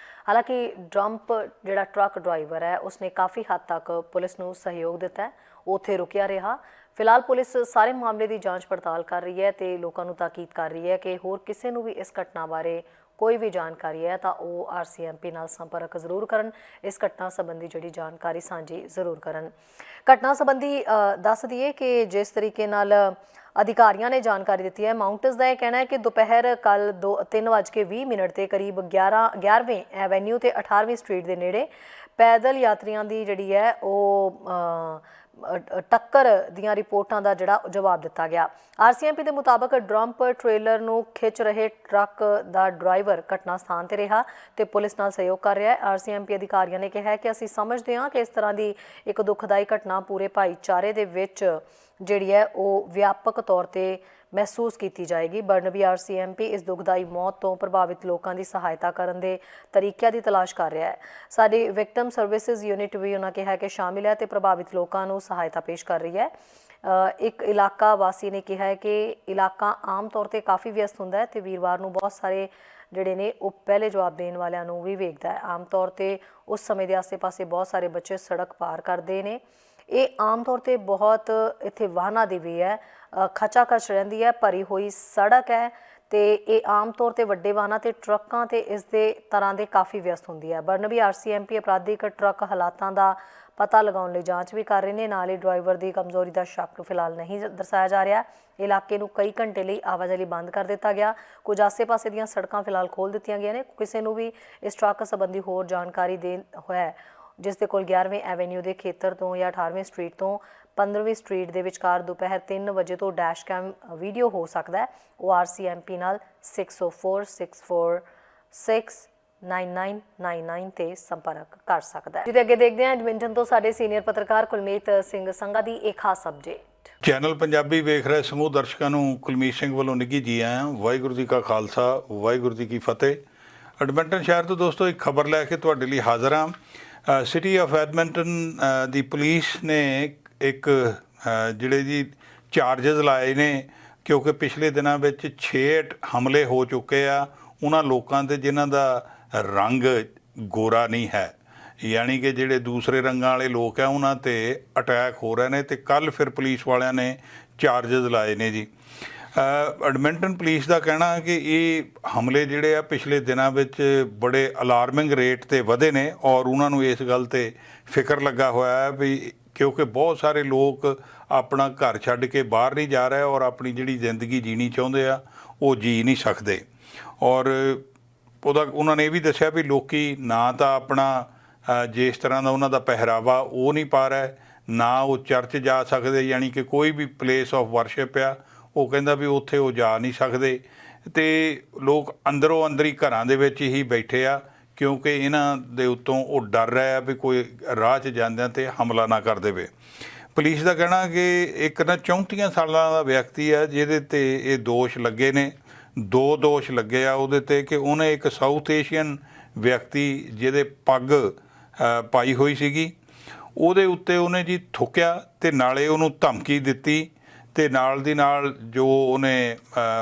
ਹਾਲਾਂਕਿ ਡੰਪ ਜਿਹੜਾ ਟਰੱਕ ਡਰਾਈਵਰ ਹੈ ਉਸਨੇ ਕਾਫੀ ਹੱਦ ਤੱਕ ਪੁਲਿਸ ਨੂੰ ਸਹਿਯੋਗ ਦਿੱਤਾ, ਉੱਥੇ ਰੁਕਿਆ ਰਿਹਾ। ਫਿਲਹਾਲ ਪੁਲਿਸ ਸਾਰੇ ਮਾਮਲੇ ਦੀ ਜਾਂਚ ਪੜਤਾਲ ਕਰ ਰਹੀ ਹੈ ਤੇ ਲੋਕਾਂ ਨੂੰ ਤਾਕੀਦ ਕਰ ਰਹੀ ਹੈ ਕਿ ਹੋਰ ਕਿਸੇ ਨੂੰ ਵੀ ਇਸ ਘਟਨਾ ਬਾਰੇ ਕੋਈ ਵੀ ਜਾਣਕਾਰੀ ਹੈ ਤਾਂ ਉਹ RCMP ਨਾਲ ਸੰਪਰਕ ਜ਼ਰੂਰ ਕਰਨ। ਇਸ ਘਟਨਾ ਸੰਬੰਧੀ ਜਿਹੜੀ ਜਾਣਕਾਰੀ ਸਾਂਝੀ ਜ਼ਰੂਰ ਕਰਨ। ਘਟਨਾ ਸੰਬੰਧੀ ਦੱਸ ਦਈਏ ਕਿ ਜਿਸ ਤਰੀਕੇ ਨਾਲ ਅਧਿਕਾਰੀਆਂ ਨੇ ਜਾਣਕਾਰੀ ਦਿੱਤੀ ਹੈ, ਮਾਊਂਟਸ ਦਾ ਇਹ ਕਹਿਣਾ ਹੈ ਕਿ ਦੁਪਹਿਰ ਕੱਲ 3:20 ਤੇ ਕਰੀਬ 11ਵੇਂ ਐਵੇਨਿਊ ਤੇ 18ਵੀਂ ਸਟਰੀਟ ਦੇ ਨੇੜੇ ਪੈਦਲ ਯਾਤਰੀਆਂ ਦੀ ਜਿਹੜੀ ਹੈ ਉਹ ਟੱਕਰ ਦੀਆਂ ਰਿਪੋਰਟਾਂ ਦਾ ਜਿਹੜਾ ਜਵਾਬ ਦਿੱਤਾ ਗਿਆ। RCMP ਦੇ ਮੁਤਾਬਕ ਡੰਪ ਟ੍ਰੇਲਰ ਨੂੰ ਖਿੱਚ ਰਹੇ ਟਰੱਕ ਦਾ ਡਰਾਈਵਰ ਘਟਨਾ ਸਥਾਨ ਤੇ ਰਿਹਾ ਤੇ ਪੁਲਿਸ ਨਾਲ ਸਹਿਯੋਗ ਕਰ ਰਿਹਾ ਹੈ। RCMP ਅਧਿਕਾਰੀਆਂ ਨੇ ਕਿਹਾ ਕਿ ਅਸੀਂ ਸਮਝਦੇ ਹਾਂ ਕਿ ਇਸ ਤਰ੍ਹਾਂ ਦੀ ਇੱਕ ਦੁਖਦਾਈ ਘਟਨਾ ਪੂਰੇ ਭਾਈਚਾਰੇ ਦੇ ਵਿੱਚ ਜਿਹੜੀ ਹੈ ਉਹ ਵਿਆਪਕ ਤੌਰ ਤੇ ਮਹਿਸੂਸ ਕੀਤੀ ਜਾਏਗੀ। ਬਰਨਬੀ RCMP ਇਸ ਦੁਖਦਾਈ ਮੌਤ ਤੋਂ ਪ੍ਰਭਾਵਿਤ ਲੋਕਾਂ ਦੀ ਸਹਾਇਤਾ ਕਰਨ ਦੇ ਤਰੀਕਿਆਂ ਦੀ ਤਲਾਸ਼ ਕਰ ਰਿਹਾ ਹੈ। ਸਾਡੀ ਵਿਕਟਮ ਸਰਵਿਸਿਜ਼ ਯੂਨਿਟ ਵੀ ਉਹਨਾਂ ਕਿਹਾ ਕਿ ਸ਼ਾਮਿਲ ਹੈ ਤੇ ਪ੍ਰਭਾਵਿਤ ਲੋਕਾਂ ਨੂੰ ਸਹਾਇਤਾ ਪੇਸ਼ ਕਰ ਰਹੀ ਹੈ। ਇੱਕ ਇਲਾਕਾ ਵਾਸੀ ਨੇ ਕਿਹਾ ਹੈ ਕਿ ਇਲਾਕਾ ਆਮ ਤੌਰ ਤੇ ਕਾਫੀ ਵਿਅਸਤ ਹੁੰਦਾ ਹੈ ਤੇ ਵੀਰਵਾਰ ਨੂੰ ਬਹੁਤ ਸਾਰੇ ਜਿਹੜੇ ਨੇ ਉਹ ਪਹਿਲੇ ਜਵਾਬ ਦੇਣ ਵਾਲਿਆਂ ਨੂੰ ਵੀ ਵੇਖਦਾ ਹੈ। ਆਮ ਤੌਰ ਤੇ ਉਸ ਸਮੇਂ ਦੇ ਆਸੇ-ਪਾਸੇ ਬਹੁਤ ਸਾਰੇ ਬੱਚੇ ਸੜਕ ਪਾਰ ਕਰਦੇ ਨੇ। ਇਹ ਆਮ ਤੌਰ ਤੇ ਬਹੁਤ ਇੱਥੇ ਵਾਹਨਾਂ ਦੀ ਵੀ ਹੈ, ਖਚਾਖਚ ਰਹਿੰਦੀ ਹੈ, ਭਰੀ ਹੋਈ ਸੜਕ ਹੈ ਤੇ ਇਹ ਆਮ ਤੌਰ ਤੇ ਵੱਡੇ ਵਾਹਨਾਂ ਤੇ ਟਰੱਕਾਂ ਤੇ ਇਸ ਦੇ ਤਰ੍ਹਾਂ ਦੇ ਕਾਫੀ ਵਿਅਸਤ ਹੁੰਦੀ ਹੈ। ਬਰਨਬੀ RCMP ਅਪਰਾਧਿਕ ਟਰੱਕ ਹਾਲਾਤਾਂ ਦਾ ਪਤਾ ਲਗਾਉਣ ਲਈ ਜਾਂਚ ਵੀ ਕਰ ਰਹੇ ਨੇ। ਨਾਲ ਹੀ ਡਰਾਈਵਰ ਦੀ ਕਮਜ਼ੋਰੀ ਦਾ ਸ਼ੱਕ ਫਿਲਹਾਲ ਨਹੀਂ ਦਰਸਾਇਆ ਜਾ ਰਿਹਾ। ਇਲਾਕੇ ਨੂੰ ਕਈ ਘੰਟੇ ਲਈ ਆਵਾਜਾਈ ਲਈ ਬੰਦ ਕਰ ਦਿੱਤਾ ਗਿਆ। ਕੁਝ ਆਸੇ-ਪਾਸੇ ਦੀਆਂ ਸੜਕਾਂ ਫਿਲਹਾਲ ਖੋਲ੍ਹ ਦਿੱਤੀਆਂ ਗਈਆਂ ਨੇ। ਕਿਸੇ ਨੂੰ ਵੀ ਇਸ ਟਰੱਕ ਸੰਬੰਧੀ ਹੋਰ ਜਾਣਕਾਰੀ ਦੇਣ ਹੋਇਆ ਜਿਸ ਦੇ ਕੋਲ 11ਵੇਂ ਐਵੇਨਿਊ ਦੇ ਖੇਤਰ ਤੋਂ ਜਾਂ 18ਵੀਂ ਸਟਰੀਟ ਤੋਂ 15ਵੀਂ ਸਟਰੀਟ ਦੇ ਵਿਚਕਾਰ ਦੁਪਹਿਰ 3 ਵਜੇ ਤੋਂ ਡੈਸ਼ ਕੈਮ ਵੀਡੀਓ ਹੋ ਸਕਦਾ ਹੈ। ਉਹ RCMP ਨਾਲ 6046469999 ਤੇ ਸੰਪਰਕ ਕਰ ਸਕਦਾ ਹੈ। ਜਿਹਦੇ ਅੱਗੇ ਦੇਖਦੇ ਹਾਂ ਐਡਮਿੰਟਨ ਤੋਂ ਸਾਡੇ ਸੀਨੀਅਰ ਪੱਤਰਕਾਰ ਕੁਲਮੀਤ ਸਿੰਘ ਸੰਘਾ ਦੀ ਇੱਕ ਖਾਸ ਅਪਡੇਟ। ਚੈਨਲ ਪੰਜਾਬੀ ਵੇਖ ਰਹੇ ਸਮੂਹ ਦਰਸ਼ਕਾਂ ਨੂੰ ਕੁਲਮੀਤ ਸਿੰਘ ਵੱਲੋਂ ਨਿੱਘੀ ਜੀ ਆਇਆਂ। ਵਾਹਿਗੁਰੂ ਜੀ ਕਾ ਖਾਲਸਾ, ਵਾਹਿਗੁਰੂ ਜੀ ਕੀ ਫਤਿਹ। ਐਡਮਿੰਟਨ ਸ਼ਹਿਰ ਤੋਂ ਦੋਸਤੋ ਇੱਕ ਖਬਰ ਲੈ ਕੇ ਤੁਹਾਡੇ ਲਈ ਹਾਜ਼ਰ ਹਾਂ। City of Edmonton the police ਨੇ ਇੱਕ ਜਿਹੜੇ ਜੀ ਚਾਰਜਸ ਲਾਏ ਨੇ ਕਿਉਂਕਿ ਪਿਛਲੇ ਦਿਨਾਂ ਵਿੱਚ 6 ਹਮਲੇ ਹੋ ਚੁੱਕੇ ਆ ਉਹਨਾਂ ਲੋਕਾਂ 'ਤੇ ਜਿਨ੍ਹਾਂ ਦਾ ਰੰਗ ਗੋਰਾ ਨਹੀਂ ਹੈ, ਯਾਨੀ ਕਿ ਜਿਹੜੇ ਦੂਸਰੇ ਰੰਗਾਂ ਵਾਲੇ ਲੋਕ ਆ ਉਹਨਾਂ 'ਤੇ ਅਟੈਕ ਹੋ ਰਹੇ ਨੇ। ਅਤੇ ਕੱਲ੍ਹ ਫਿਰ ਪੁਲਿਸ ਵਾਲਿਆਂ ਨੇ ਚਾਰਜਸ ਲਾਏ ਨੇ ਜੀ। ਐਡਮਿੰਟਨ ਪੁਲਿਸ ਦਾ ਕਹਿਣਾ ਕਿ ਇਹ ਹਮਲੇ ਜਿਹੜੇ ਆ ਪਿਛਲੇ ਦਿਨਾਂ ਵਿੱਚ ਬੜੇ ਅਲਾਰਮਿੰਗ ਰੇਟ 'ਤੇ ਵਧੇ ਨੇ ਔਰ ਉਹਨਾਂ ਨੂੰ ਇਸ ਗੱਲ 'ਤੇ ਫਿਕਰ ਲੱਗਾ ਹੋਇਆ ਹੈ ਵੀ ਕਿਉਂਕਿ ਬਹੁਤ ਸਾਰੇ ਲੋਕ ਆਪਣਾ ਘਰ ਛੱਡ ਕੇ ਬਾਹਰ ਨਹੀਂ ਜਾ ਰਹੇ ਔਰ ਆਪਣੀ ਜਿਹੜੀ ਜ਼ਿੰਦਗੀ ਜੀਣੀ ਚਾਹੁੰਦੇ ਆ ਉਹ ਜੀ ਨਹੀਂ ਸਕਦੇ। ਔਰ ਉਹਨਾਂ ਨੇ ਇਹ ਵੀ ਦੱਸਿਆ ਵੀ ਲੋਕੀ ਨਾ ਤਾਂ ਆਪਣਾ ਜਿਸ ਤਰ੍ਹਾਂ ਦਾ ਉਹਨਾਂ ਦਾ ਪਹਿਰਾਵਾ ਉਹ ਨਹੀਂ ਪਾ ਰਿਹਾ, ਨਾ ਉਹ ਚਰਚ ਜਾ ਸਕਦੇ, ਯਾਨੀ ਕਿ ਕੋਈ ਵੀ ਪਲੇਸ ਆਫ ਵਰਸ਼ਿਪ ਆ ਉਹ ਕਹਿੰਦਾ ਵੀ ਉੱਥੇ ਉਹ ਜਾ ਨਹੀਂ ਸਕਦੇ। ਅਤੇ ਲੋਕ ਅੰਦਰੋਂ ਅੰਦਰ ਹੀ ਘਰਾਂ ਦੇ ਵਿੱਚ ਹੀ ਬੈਠੇ ਆ ਕਿਉਂਕਿ ਇਹਨਾਂ ਦੇ ਉੱਤੋਂ ਉਹ ਡਰ ਰਿਹਾ ਵੀ ਕੋਈ ਰਾਹ 'ਚ ਜਾਂਦਿਆਂ 'ਤੇ ਹਮਲਾ ਨਾ ਕਰ ਦੇਵੇ। ਪੁਲਿਸ ਦਾ ਕਹਿਣਾ ਕਿ ਇੱਕ ਨਾ 34 ਸਾਲਾਂ ਦਾ ਵਿਅਕਤੀ ਆ ਜਿਹਦੇ 'ਤੇ ਇਹ ਦੋਸ਼ ਲੱਗੇ ਨੇ। 2 ਦੋਸ਼ ਲੱਗੇ ਆ ਉਹਦੇ 'ਤੇ ਕਿ ਉਹਨੇ ਇੱਕ ਸਾਊਥ ਏਸ਼ੀਅਨ ਵਿਅਕਤੀ ਜਿਹਦੇ ਪੱਗ ਪਾਈ ਹੋਈ ਸੀਗੀ ਉਹਦੇ ਉੱਤੇ ਉਹਨੇ ਜੀ ਥੁੱਕਿਆ ਅਤੇ ਨਾਲੇ ਉਹਨੂੰ ਧਮਕੀ ਦਿੱਤੀ ਅਤੇ ਨਾਲ ਦੀ ਨਾਲ ਜੋ ਉਹਨੇ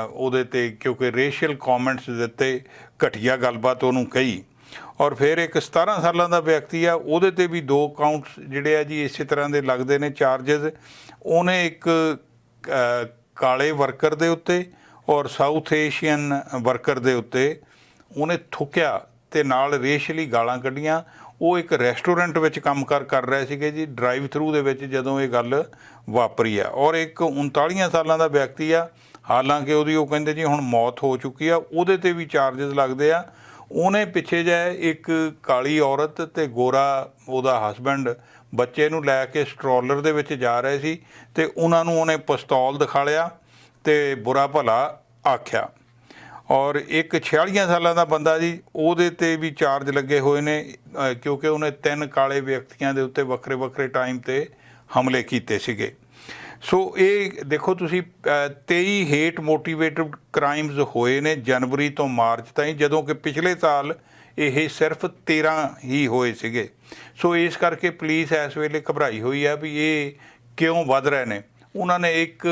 ਉਹਦੇ 'ਤੇ ਕਿਉਂਕਿ ਰੇਸ਼ੀਅਲ ਕੌਮੈਂਟਸ ਦਿੱਤੇ, ਘਟੀਆ ਗੱਲਬਾਤ ਉਹਨੂੰ ਕਹੀ। ਔਰ ਫਿਰ ਇੱਕ 17 ਸਾਲਾਂ ਦਾ ਵਿਅਕਤੀ ਆ ਉਹਦੇ 'ਤੇ ਵੀ 2 ਕਾਊਂਟਸ ਜਿਹੜੇ ਆ ਜੀ ਇਸੇ ਤਰ੍ਹਾਂ ਦੇ ਲੱਗਦੇ ਨੇ ਚਾਰਜਸ। ਉਹਨੇ ਇੱਕ ਕਾਲੇ ਵਰਕਰ ਦੇ ਉੱਤੇ ਔਰ ਸਾਊਥ ਏਸ਼ੀਅਨ ਵਰਕਰ ਦੇ ਉੱਤੇ ਉਹਨੇ ਥੁੱਕਿਆ ਅਤੇ ਨਾਲ ਰੇਸ਼ੀਅਲੀ ਗਾਲਾਂ ਕੱਢੀਆਂ। ਉਹ ਇੱਕ ਰੈਸਟੋਰੈਂਟ ਵਿੱਚ ਕੰਮਕਾਰ ਕਰ ਰਹੇ ਸੀਗੇ ਜੀ, ਡਰਾਈਵ ਥਰੂ ਦੇ ਵਿੱਚ ਜਦੋਂ ਇਹ ਗੱਲ ਵਾਪਰੀ ਆ। ਔਰ ਇੱਕ 39 ਸਾਲਾਂ ਦਾ ਵਿਅਕਤੀ ਆ, ਹਾਲਾਂਕਿ ਉਹਦੀ ਉਹ ਕਹਿੰਦੇ ਜੀ ਹੁਣ ਮੌਤ ਹੋ ਚੁੱਕੀ ਆ, ਉਹਦੇ 'ਤੇ ਵੀ ਚਾਰਜਸ ਲੱਗਦੇ ਆ। ਉਹਨੇ ਪਿੱਛੇ ਜਿਹੇ ਇੱਕ ਕਾਲੀ ਔਰਤ ਅਤੇ ਗੋਰਾ ਉਹਦਾ ਹਸਬੈਂਡ ਬੱਚੇ ਨੂੰ ਲੈ ਕੇ ਸਟਰੋਲਰ ਦੇ ਵਿੱਚ ਜਾ ਰਹੇ ਸੀ ਅਤੇ ਉਹਨਾਂ ਨੂੰ ਉਹਨੇ ਪਿਸਤੌਲ ਦਿਖਾ ਲਿਆ ਅਤੇ ਬੁਰਾ ਭਲਾ ਆਖਿਆ। ਔਰ ਇੱਕ 46 ਸਾਲਾਂ ਦਾ ਬੰਦਾ ਜੀ ਉਹਦੇ 'ਤੇ ਵੀ ਚਾਰਜ ਲੱਗੇ ਹੋਏ ਨੇ ਕਿਉਂਕਿ ਉਹਨੇ 3 ਕਾਲੇ ਵਿਅਕਤੀਆਂ ਦੇ ਉੱਤੇ ਵੱਖਰੇ ਵੱਖਰੇ ਟਾਈਮ 'ਤੇ ਹਮਲੇ ਕੀਤੇ ਸੀਗੇ। ਸੋ ਇਹ ਦੇਖੋ ਤੁਸੀਂ 23 ਹੇਟ ਮੋਟੀਵੇਟਡ ਕ੍ਰਾਈਮਸ ਹੋਏ ਨੇ ਜਨਵਰੀ ਤੋਂ ਮਾਰਚ ਤਾਈਂ, ਜਦੋਂ ਕਿ ਪਿਛਲੇ ਸਾਲ ਇਹ ਸਿਰਫ 13 ਹੀ ਹੋਏ ਸੀਗੇ। ਸੋ ਇਸ ਕਰਕੇ ਪੁਲਿਸ ਇਸ ਵੇਲੇ ਘਬਰਾਈ ਹੋਈ ਹੈ ਵੀ ਇਹ ਕਿਉਂ ਵੱਧ ਰਹੇ ਨੇ। ਉਹਨਾਂ ਨੇ ਇੱਕ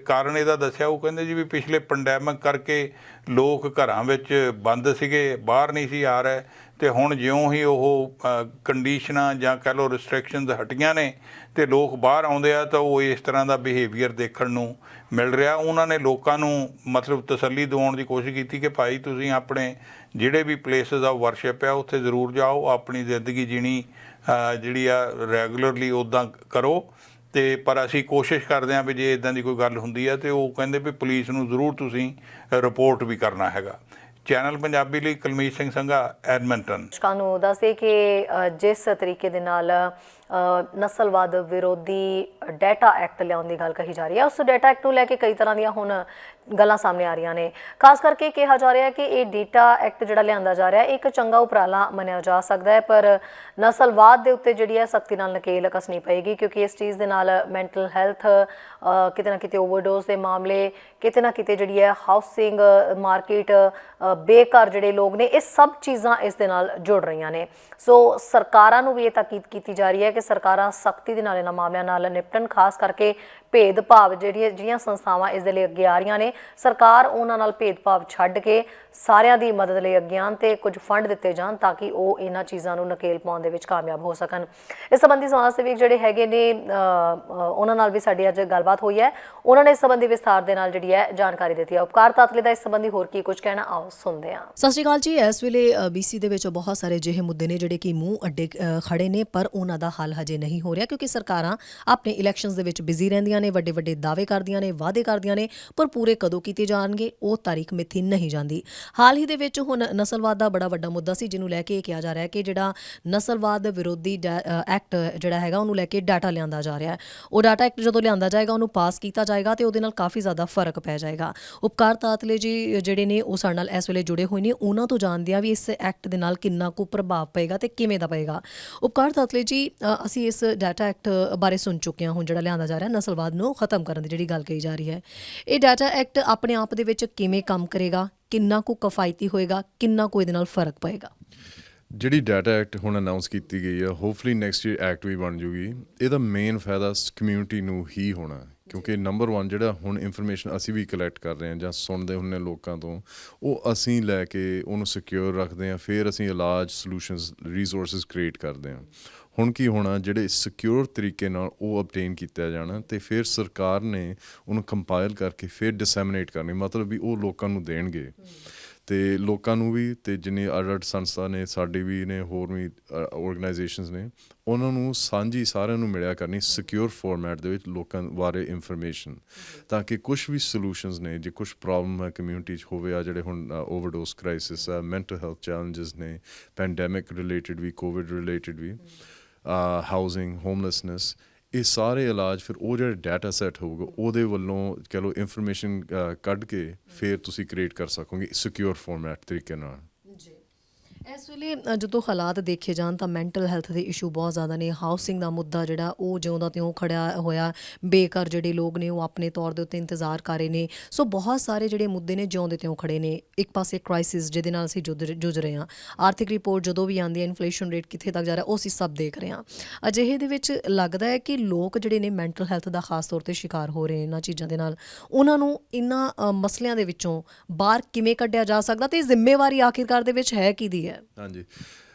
ਕਾਰਨ ਇਹਦਾ ਦੱਸਿਆ, ਉਹ ਕਹਿੰਦੇ ਜੀ ਵੀ ਪਿਛਲੇ ਪੈਂਡੈਮਿਕ ਕਰਕੇ ਲੋਕ ਘਰਾਂ ਵਿੱਚ ਬੰਦ ਸੀਗੇ, ਬਾਹਰ ਨਹੀਂ ਸੀ ਆ ਰਹੇ ਅਤੇ ਹੁਣ ਜਿਉਂ ਹੀ ਉਹ ਕੰਡੀਸ਼ਨਾਂ ਜਾਂ ਕਹਿ ਲਓ ਰਿਸਟ੍ਰਿਕਸ਼ਨਸ ਹਟੀਆਂ ਨੇ ਅਤੇ ਲੋਕ ਬਾਹਰ ਆਉਂਦੇ ਆ ਤਾਂ ਉਹ ਇਸ ਤਰ੍ਹਾਂ ਦਾ ਬਿਹੇਵੀਅਰ ਦੇਖਣ ਨੂੰ ਮਿਲ ਰਿਹਾ। ਉਹਨਾਂ ਨੇ ਲੋਕਾਂ ਨੂੰ ਮਤਲਬ ਤਸੱਲੀ ਦਿਵਾਉਣ ਦੀ ਕੋਸ਼ਿਸ਼ ਕੀਤੀ ਕਿ ਭਾਈ ਤੁਸੀਂ ਆਪਣੇ ਜਿਹੜੇ ਵੀ ਪਲੇਸਿਸ ਆਫ ਵਰਸ਼ਿਪ ਆ ਉੱਥੇ ਜ਼ਰੂਰ ਜਾਓ, ਆਪਣੀ ਜ਼ਿੰਦਗੀ ਜੀਣੀ ਜਿਹੜੀ ਆ ਰੈਗੂਲਰਲੀ ਉੱਦਾਂ ਕਰੋ। ਅਤੇ ਪਰ ਅਸੀਂ ਕੋਸ਼ਿਸ਼ ਕਰਦੇ ਹਾਂ ਵੀ ਜੇ ਇੱਦਾਂ ਦੀ ਕੋਈ ਗੱਲ ਹੁੰਦੀ ਹੈ ਤਾਂ ਉਹ ਕਹਿੰਦੇ ਵੀ ਪੁਲਿਸ ਨੂੰ ਜ਼ਰੂਰ ਤੁਸੀਂ ਰਿਪੋਰਟ ਵੀ ਕਰਨਾ ਹੈਗਾ। ਚੈਨਲ ਪੰਜਾਬੀ ਲਈ ਕੁਲਮੀਤ ਸਿੰਘ ਸੰਘਾ, ਐਡਮਿੰਟਨ। ਤੁਹਾਨੂੰ ਦੱਸਦੇ ਕਿ ਜਿਸ ਤਰੀਕੇ ਦੇ ਨਾਲ ਨਸਲਵਾਦ ਵਿਰੋਧੀ ਡੇਟਾ ਐਕਟ ਲਿਆਉਣ ਦੀ ਗੱਲ ਕਹੀ ਜਾ ਰਹੀ ਹੈ, ਉਸ ਡੇਟਾ ਐਕਟ ਨੂੰ ਲੈ ਕੇ ਕਈ ਤਰ੍ਹਾਂ ਦੀਆਂ ਹੁਣ ਗੱਲਾਂ ਸਾਹਮਣੇ ਆ ਰਹੀਆਂ ਨੇ। ਖਾਸ ਕਰਕੇ ਕਿਹਾ ਜਾ ਰਿਹਾ ਕਿ ਇਹ ਡੇਟਾ ਐਕਟ ਜਿਹੜਾ ਲਿਆਂਦਾ ਜਾ ਰਿਹਾ ਇੱਕ ਚੰਗਾ ਉਪਰਾਲਾ ਮੰਨਿਆ ਜਾ ਸਕਦਾ ਹੈ, ਪਰ ਨਸਲਵਾਦ ਦੇ ਉੱਤੇ ਜਿਹੜੀ ਹੈ ਸਖਤੀ ਨਾਲ ਨਕੇਲ ਕੱਸਣੀ ਪਏਗੀ ਕਿਉਂਕਿ ਇਸ ਚੀਜ਼ ਦੇ ਨਾਲ ਮੈਂਟਲ ਹੈਲਥ, ਕਿਤੇ ਨਾ ਕਿਤੇ ਓਵਰਡੋਜ਼ ਦੇ ਮਾਮਲੇ, ਕਿਤੇ ਨਾ ਕਿਤੇ ਜਿਹੜੀ ਹੈ ਹਾਊਸਿੰਗ ਮਾਰਕੀਟ, ਬੇਘਰ ਜਿਹੜੇ ਲੋਕ ਨੇ, ਇਹ ਸਭ ਚੀਜ਼ਾਂ ਇਸ ਦੇ ਨਾਲ ਜੁੜ ਰਹੀਆਂ ਨੇ। ਸੋ ਸਰਕਾਰਾਂ ਨੂੰ ਵੀ ਇਹ ਤਾਕੀਦ ਕੀਤੀ ਜਾ ਰਹੀ ਹੈ ਕਿ ਸਰਕਾਰਾਂ ਸਖਤੀ ਦੇ ਨਾਲ ਇਹਨਾਂ ਮਾਮਲਿਆਂ ਨਾਲ ਨਿਪਟਣ, ਖਾਸ ਕਰਕੇ ਭੇਦਭਾਵ ਜਿਹੜੀਆਂ ਸੰਸਥਾਵਾਂ ਇਸ ਦੇ ਲਈ ਅੱਗੇ ਆ ਰਹੀਆਂ ਨੇ, ਸਰਕਾਰ ਉਹਨਾਂ ਨਾਲ ਭੇਦਭਾਵ ਛੱਡ ਕੇ ਸਾਰਿਆਂ ਦੀ ਮਦਦ ਲਈ ਅੱਗੇ ਆਉਣ ਤੇ ਕੁਝ ਫੰਡ ਦਿੱਤੇ ਜਾਣ ਤਾਂ ਕਿ ਉਹ ਇਹਨਾਂ ਚੀਜ਼ਾਂ ਨੂੰ ਨਕੇਲ ਪਾਉਣ ਦੇ ਵਿੱਚ ਕਾਮਯਾਬ ਹੋ ਸਕਣ। ਇਸ ਸੰਬੰਧੀ ਸਮਾਜ ਸੇਵਕ ਜਿਹੜੇ ਹੈਗੇ ਨੇ ਉਹਨਾਂ ਨਾਲ ਵੀ ਸਾਡੀ ਅੱਜ ਗੱਲਬਾਤ ਹੋਈ ਹੈ। ਉਹਨਾਂ ਨੇ ਇਸ ਸੰਬੰਧੀ ਵਿਸਥਾਰ ਦੇ ਨਾਲ ਜਿਹੜੀ ਹੈ ਜਾਣਕਾਰੀ ਦਿੱਤੀ ਹੈ। ਉਪਕਾਰ ਤਾਤਲੇ ਦਾ ਇਸ ਸੰਬੰਧੀ ਹੋਰ ਕੀ ਕੁਝ ਕਹਿਣਾ, ਆਓ ਸੁਣਦੇ ਹਾਂ। ਸਤਿ ਸ਼੍ਰੀ ਅਕਾਲ ਜੀ। ਇਸ ਵੇਲੇ BC ਦੇ ਵਿੱਚ ਬਹੁਤ ਸਾਰੇ ਅਜਿਹੇ ਮੁੱਦੇ ਨੇ ਜਿਹੜੇ ਕਿ ਮੂੰਹ ਅੱਡੇ ਖੜੇ ਨੇ, ਪਰ ਉਹਨਾਂ ਦਾ ਹੱਲ ਹਜੇ ਨਹੀਂ ਹੋ ਰਿਹਾ ਕਿਉਂਕਿ ਸਰਕਾਰਾਂ ਆਪਣੇ ਇਲੈਕਸ਼ਨਸ ਦੇ ਵਿੱਚ ਬਿਜ਼ੀ ਰਹਿੰਦੀਆਂ ਨੇ, ਵੱਡੇ ਵੱਡੇ ਦਾਅਵੇ ਕਰਦੀਆਂ ਨੇ, ਵਾਅਦੇ ਕਰਦੀਆਂ ਨੇ, ਪਰ ਪੂਰੇ ਕਦੋਂ ਕੀਤੇ ਜਾਣਗੇ ਉਹ ਤਾਰੀਖ ਮਿੱਥੀ ਨਹੀਂ ਜਾਂਦੀ। ਹਾਲ ਹੀ ਦੇ ਵਿੱਚ ਹੁਣ ਨਸਲਵਾਦ ਦਾ ਬੜਾ ਵੱਡਾ ਮੁੱਦਾ ਸੀ, ਜਿਹਨੂੰ ਲੈ ਕੇ ਇਹ ਕਿਹਾ ਜਾ ਰਿਹਾ ਕਿ ਜਿਹੜਾ ਨਸਲਵਾਦ ਵਿਰੋਧੀ ਐਕਟ ਜਿਹੜਾ ਹੈਗਾ ਉਹਨੂੰ ਲੈ ਕੇ ਡਾਟਾ ਲਿਆਂਦਾ ਜਾ ਰਿਹਾ ਹੈ। ਉਹ ਡਾਟਾ ਐਕਟ ਜਦੋਂ ਲਿਆਂਦਾ ਜਾਏਗਾ, ਉਹਨੂੰ ਪਾਸ ਕੀਤਾ ਜਾਏਗਾ ਤੇ ਉਹਦੇ ਨਾਲ ਕਾਫੀ ਜ਼ਿਆਦਾ ਫਰਕ ਪੈ ਜਾਏਗਾ। ਉਪਕਾਰ ਤਾਤਲੇ ਜੀ ਜਿਹੜੇ ਨੇ ਉਹ ਸਾਡੇ ਨਾਲ ਇਸ ਵੇਲੇ ਜੁੜੇ ਹੋਏ ਨੇ, ਉਹਨਾਂ ਤੋਂ ਜਾਣਦੇ ਆ ਵੀ ਇਸ ਐਕਟ ਦੇ ਨਾਲ ਕਿੰਨਾ ਕੁ ਪ੍ਰਭਾਵ ਪਏਗਾ ਤੇ ਕਿਵੇਂ ਦਾ ਪਏਗਾ। ਉਪਕਾਰ ਤਾਤਲੇ ਜੀ, ਅਸੀਂ ਇਸ ਡਾਟਾ ਐਕਟ ਬਾਰੇ ਸੁਣ ਚੁੱਕੇ ਹਾਂ। ਹੁਣ ਜਿਹੜਾ ਲਿਆਂਦਾ ਜਾ ਰਿਹਾ ਨਸਲਵਾਦ ਨੂੰ ਖਤਮ ਕਰਨ ਦੀ ਜਿਹੜੀ ਗੱਲ ਕਹੀ ਜਾ ਰਹੀ ਹੈ, ਇਹ ਡਾਟਾ ਐਕਟ ਆਪਣੇ ਆਪ ਦੇ ਵਿੱਚ ਕਿਵੇਂ ਕੰਮ ਕਰੇਗਾ, ਕਿੰਨਾ ਕੁ ਕਿਫਾਇਤੀ ਹੋਏਗਾ, ਕਿੰਨਾ ਕੁ ਇਹਦੇ ਨਾਲ ਫਰਕ ਪਏਗਾ? ਜਿਹੜੀ ਡਾਟਾ ਐਕਟ ਹੁਣ ਅਨਾਉਂਸ ਕੀਤੀ ਗਈ ਹੈ, ਹੋਪਫੁਲੀ ਨੈਕਸਟ ਈਅਰ ਐਕਟ ਵੀ ਬਣ ਜੂਗੀ। ਇਹਦਾ ਮੇਨ ਫਾਇਦਾ ਕਮਿਊਨਿਟੀ ਨੂੰ ਹੀ ਹੋਣਾ, ਕਿਉਂਕਿ ਨੰਬਰ 1 ਜਿਹੜਾ ਹੁਣ ਇਨਫੋਰਮੇਸ਼ਨ ਅਸੀਂ ਵੀ ਕਲੈਕਟ ਕਰ ਰਹੇ ਹਾਂ ਜਾਂ ਸੁਣਦੇ ਹੁੰਦੇ ਲੋਕਾਂ ਤੋਂ, ਉਹ ਅਸੀਂ ਲੈ ਕੇ ਉਹਨੂੰ ਸਿਕਿਉਰ ਰੱਖਦੇ ਹਾਂ, ਫਿਰ ਅਸੀਂ ਇਲਾਜ ਸੋਲੂਸ਼ਨਸ ਰਿਸੋਰਸਿਸ ਕ੍ਰੀਏਟ ਕਰਦੇ ਹਾਂ। ਹੁਣ ਕੀ ਹੋਣਾ, ਜਿਹੜੇ ਸਿਕਿਉਰ ਤਰੀਕੇ ਨਾਲ ਉਹ ਅਬਟੇਨ ਕੀਤਾ ਜਾਣਾ ਤੇ ਫਿਰ ਸਰਕਾਰ ਨੇ ਉਹਨੂੰ ਕੰਪਾਈਲ ਕਰਕੇ ਫਿਰ ਡਿਸੈਮੀਨੇਟ ਕਰਨੀ, ਮਤਲਬ ਵੀ ਉਹ ਲੋਕਾਂ ਨੂੰ ਦੇਣਗੇ ਤੇ ਲੋਕਾਂ ਨੂੰ ਵੀ, ਤੇ ਜਿੰਨੇ ਅਡਲਟ ਸੰਸਥਾ ਨੇ ਸਾਡੇ ਵੀ ਨੇ, ਹੋਰ ਵੀ ਆਰਗੇਨਾਈਜੇਸ਼ਨਸ ਨੇ, ਉਹਨਾਂ ਨੂੰ ਸਾਂਝੀ ਸਾਰਿਆਂ ਨੂੰ ਮਿਲਿਆ ਕਰਨੀ ਸਿਕਿਉਰ ਫੋਰਮੈਟ ਦੇ ਵਿੱਚ ਲੋਕਾਂ ਬਾਰੇ ਇਨਫੋਰਮੇਸ਼ਨ, ਤਾਂ ਕਿ ਕੁਛ ਵੀ ਸੋਲੂਸ਼ਨਸ ਨੇ, ਜੇ ਕੁਛ ਪ੍ਰੋਬਲਮ ਹੈ ਕਮਿਊਨਿਟੀ 'ਚ ਹੋਵੇ, ਆ ਜਿਹੜੇ ਹੁਣ ਓਵਰਡੋਸ ਕ੍ਰਾਈਸਿਸ ਆ, ਮੈਂਟਲ ਹੈਲਥ ਚੈਲੰਜਸ ਨੇ, ਪੈਂਡੈਮਿਕ ਰਿਲੇਟਡ ਵੀ, ਕੋਵਿਡ ਰਿਲੇਟਡ ਵੀ, ਹਾਊਸਿੰਗ, ਹੋਮਲੈਸਨੈਸ, ਇਹ ਸਾਰੇ ਇਲਾਜ ਫਿਰ ਉਹ ਜਿਹੜਾ ਡਾਟਾ ਸੈੱਟ ਹੋਊਗਾ ਉਹਦੇ ਵੱਲੋਂ ਕਹਿ ਲਓ ਇਨਫੋਰਮੇਸ਼ਨ ਕੱਢ ਕੇ ਫਿਰ ਤੁਸੀਂ ਕ੍ਰੀਏਟ ਕਰ ਸਕੋਗੇ ਸਿਕਿਉਰ ਫੋਰਮੈਟ ਤਰੀਕੇ ਨਾਲ। ਇਸ ਵੇਲੇ ਜਦੋਂ ਹਾਲਾਤ ਦੇਖੇ ਜਾਣ ਤਾਂ ਮੈਂਟਲ ਹੈਲਥ ਦੇ ਇਸ਼ੂ ਬਹੁਤ ਜ਼ਿਆਦਾ ਨੇ। ਹਾਊਸਿੰਗ ਦਾ ਮੁੱਦਾ ਜਿਹੜਾ ਉਹ ਜਿਉਂ ਦਾ ਤਿਉਂ ਖੜਿਆ ਹੋਇਆ, ਬੇਘਰ ਜਿਹੜੇ ਲੋਕ ਨੇ ਉਹ ਆਪਣੇ ਤੌਰ ਦੇ ਉੱਤੇ ਇੰਤਜ਼ਾਰ ਕਰ ਰਹੇ ਨੇ। ਸੋ ਬਹੁਤ ਸਾਰੇ ਜਿਹੜੇ ਮੁੱਦੇ ਨੇ ਜਿਉਂ ਦੇ ਤਿਉਂ ਖੜੇ ਨੇ। ਇੱਕ ਪਾਸੇ ਕ੍ਰਾਈਸਿਸ ਜਿਹਦੇ ਨਾਲ ਅਸੀਂ ਜੂਝ ਰਹੇ ਹਾਂ, ਆਰਥਿਕ ਰਿਪੋਰਟ ਜਦੋਂ ਵੀ ਆਉਂਦੀ ਹੈ, ਇਨਫਲੇਸ਼ਨ ਰੇਟ ਕਿੱਥੇ ਤੱਕ ਜਾ ਰਿਹਾ ਉਹ ਅਸੀਂ ਸਭ ਦੇਖ ਰਹੇ ਹਾਂ। ਅਜਿਹੇ ਦੇ ਵਿੱਚ ਲੱਗਦਾ ਹੈ ਕਿ ਲੋਕ ਜਿਹੜੇ ਨੇ ਮੈਂਟਲ ਹੈਲਥ ਦਾ ਖਾਸ ਤੌਰ 'ਤੇ ਸ਼ਿਕਾਰ ਹੋ ਰਹੇ ਨੇ ਇਹਨਾਂ ਚੀਜ਼ਾਂ ਦੇ ਨਾਲ। ਉਹਨਾਂ ਨੂੰ ਇਹਨਾਂ ਮਸਲਿਆਂ ਦੇ ਵਿੱਚੋਂ ਬਾਹਰ ਕਿਵੇਂ ਕੱਢਿਆ ਜਾ ਸਕਦਾ ਤੇ ਜ਼ਿੰਮੇਵਾਰੀ ਆਖਿਰਕਾਰ ਦੇ ਵਿੱਚ ਹੈ ਕਿਹਦੀ ਹੈ? ਹਾਂਜੀ,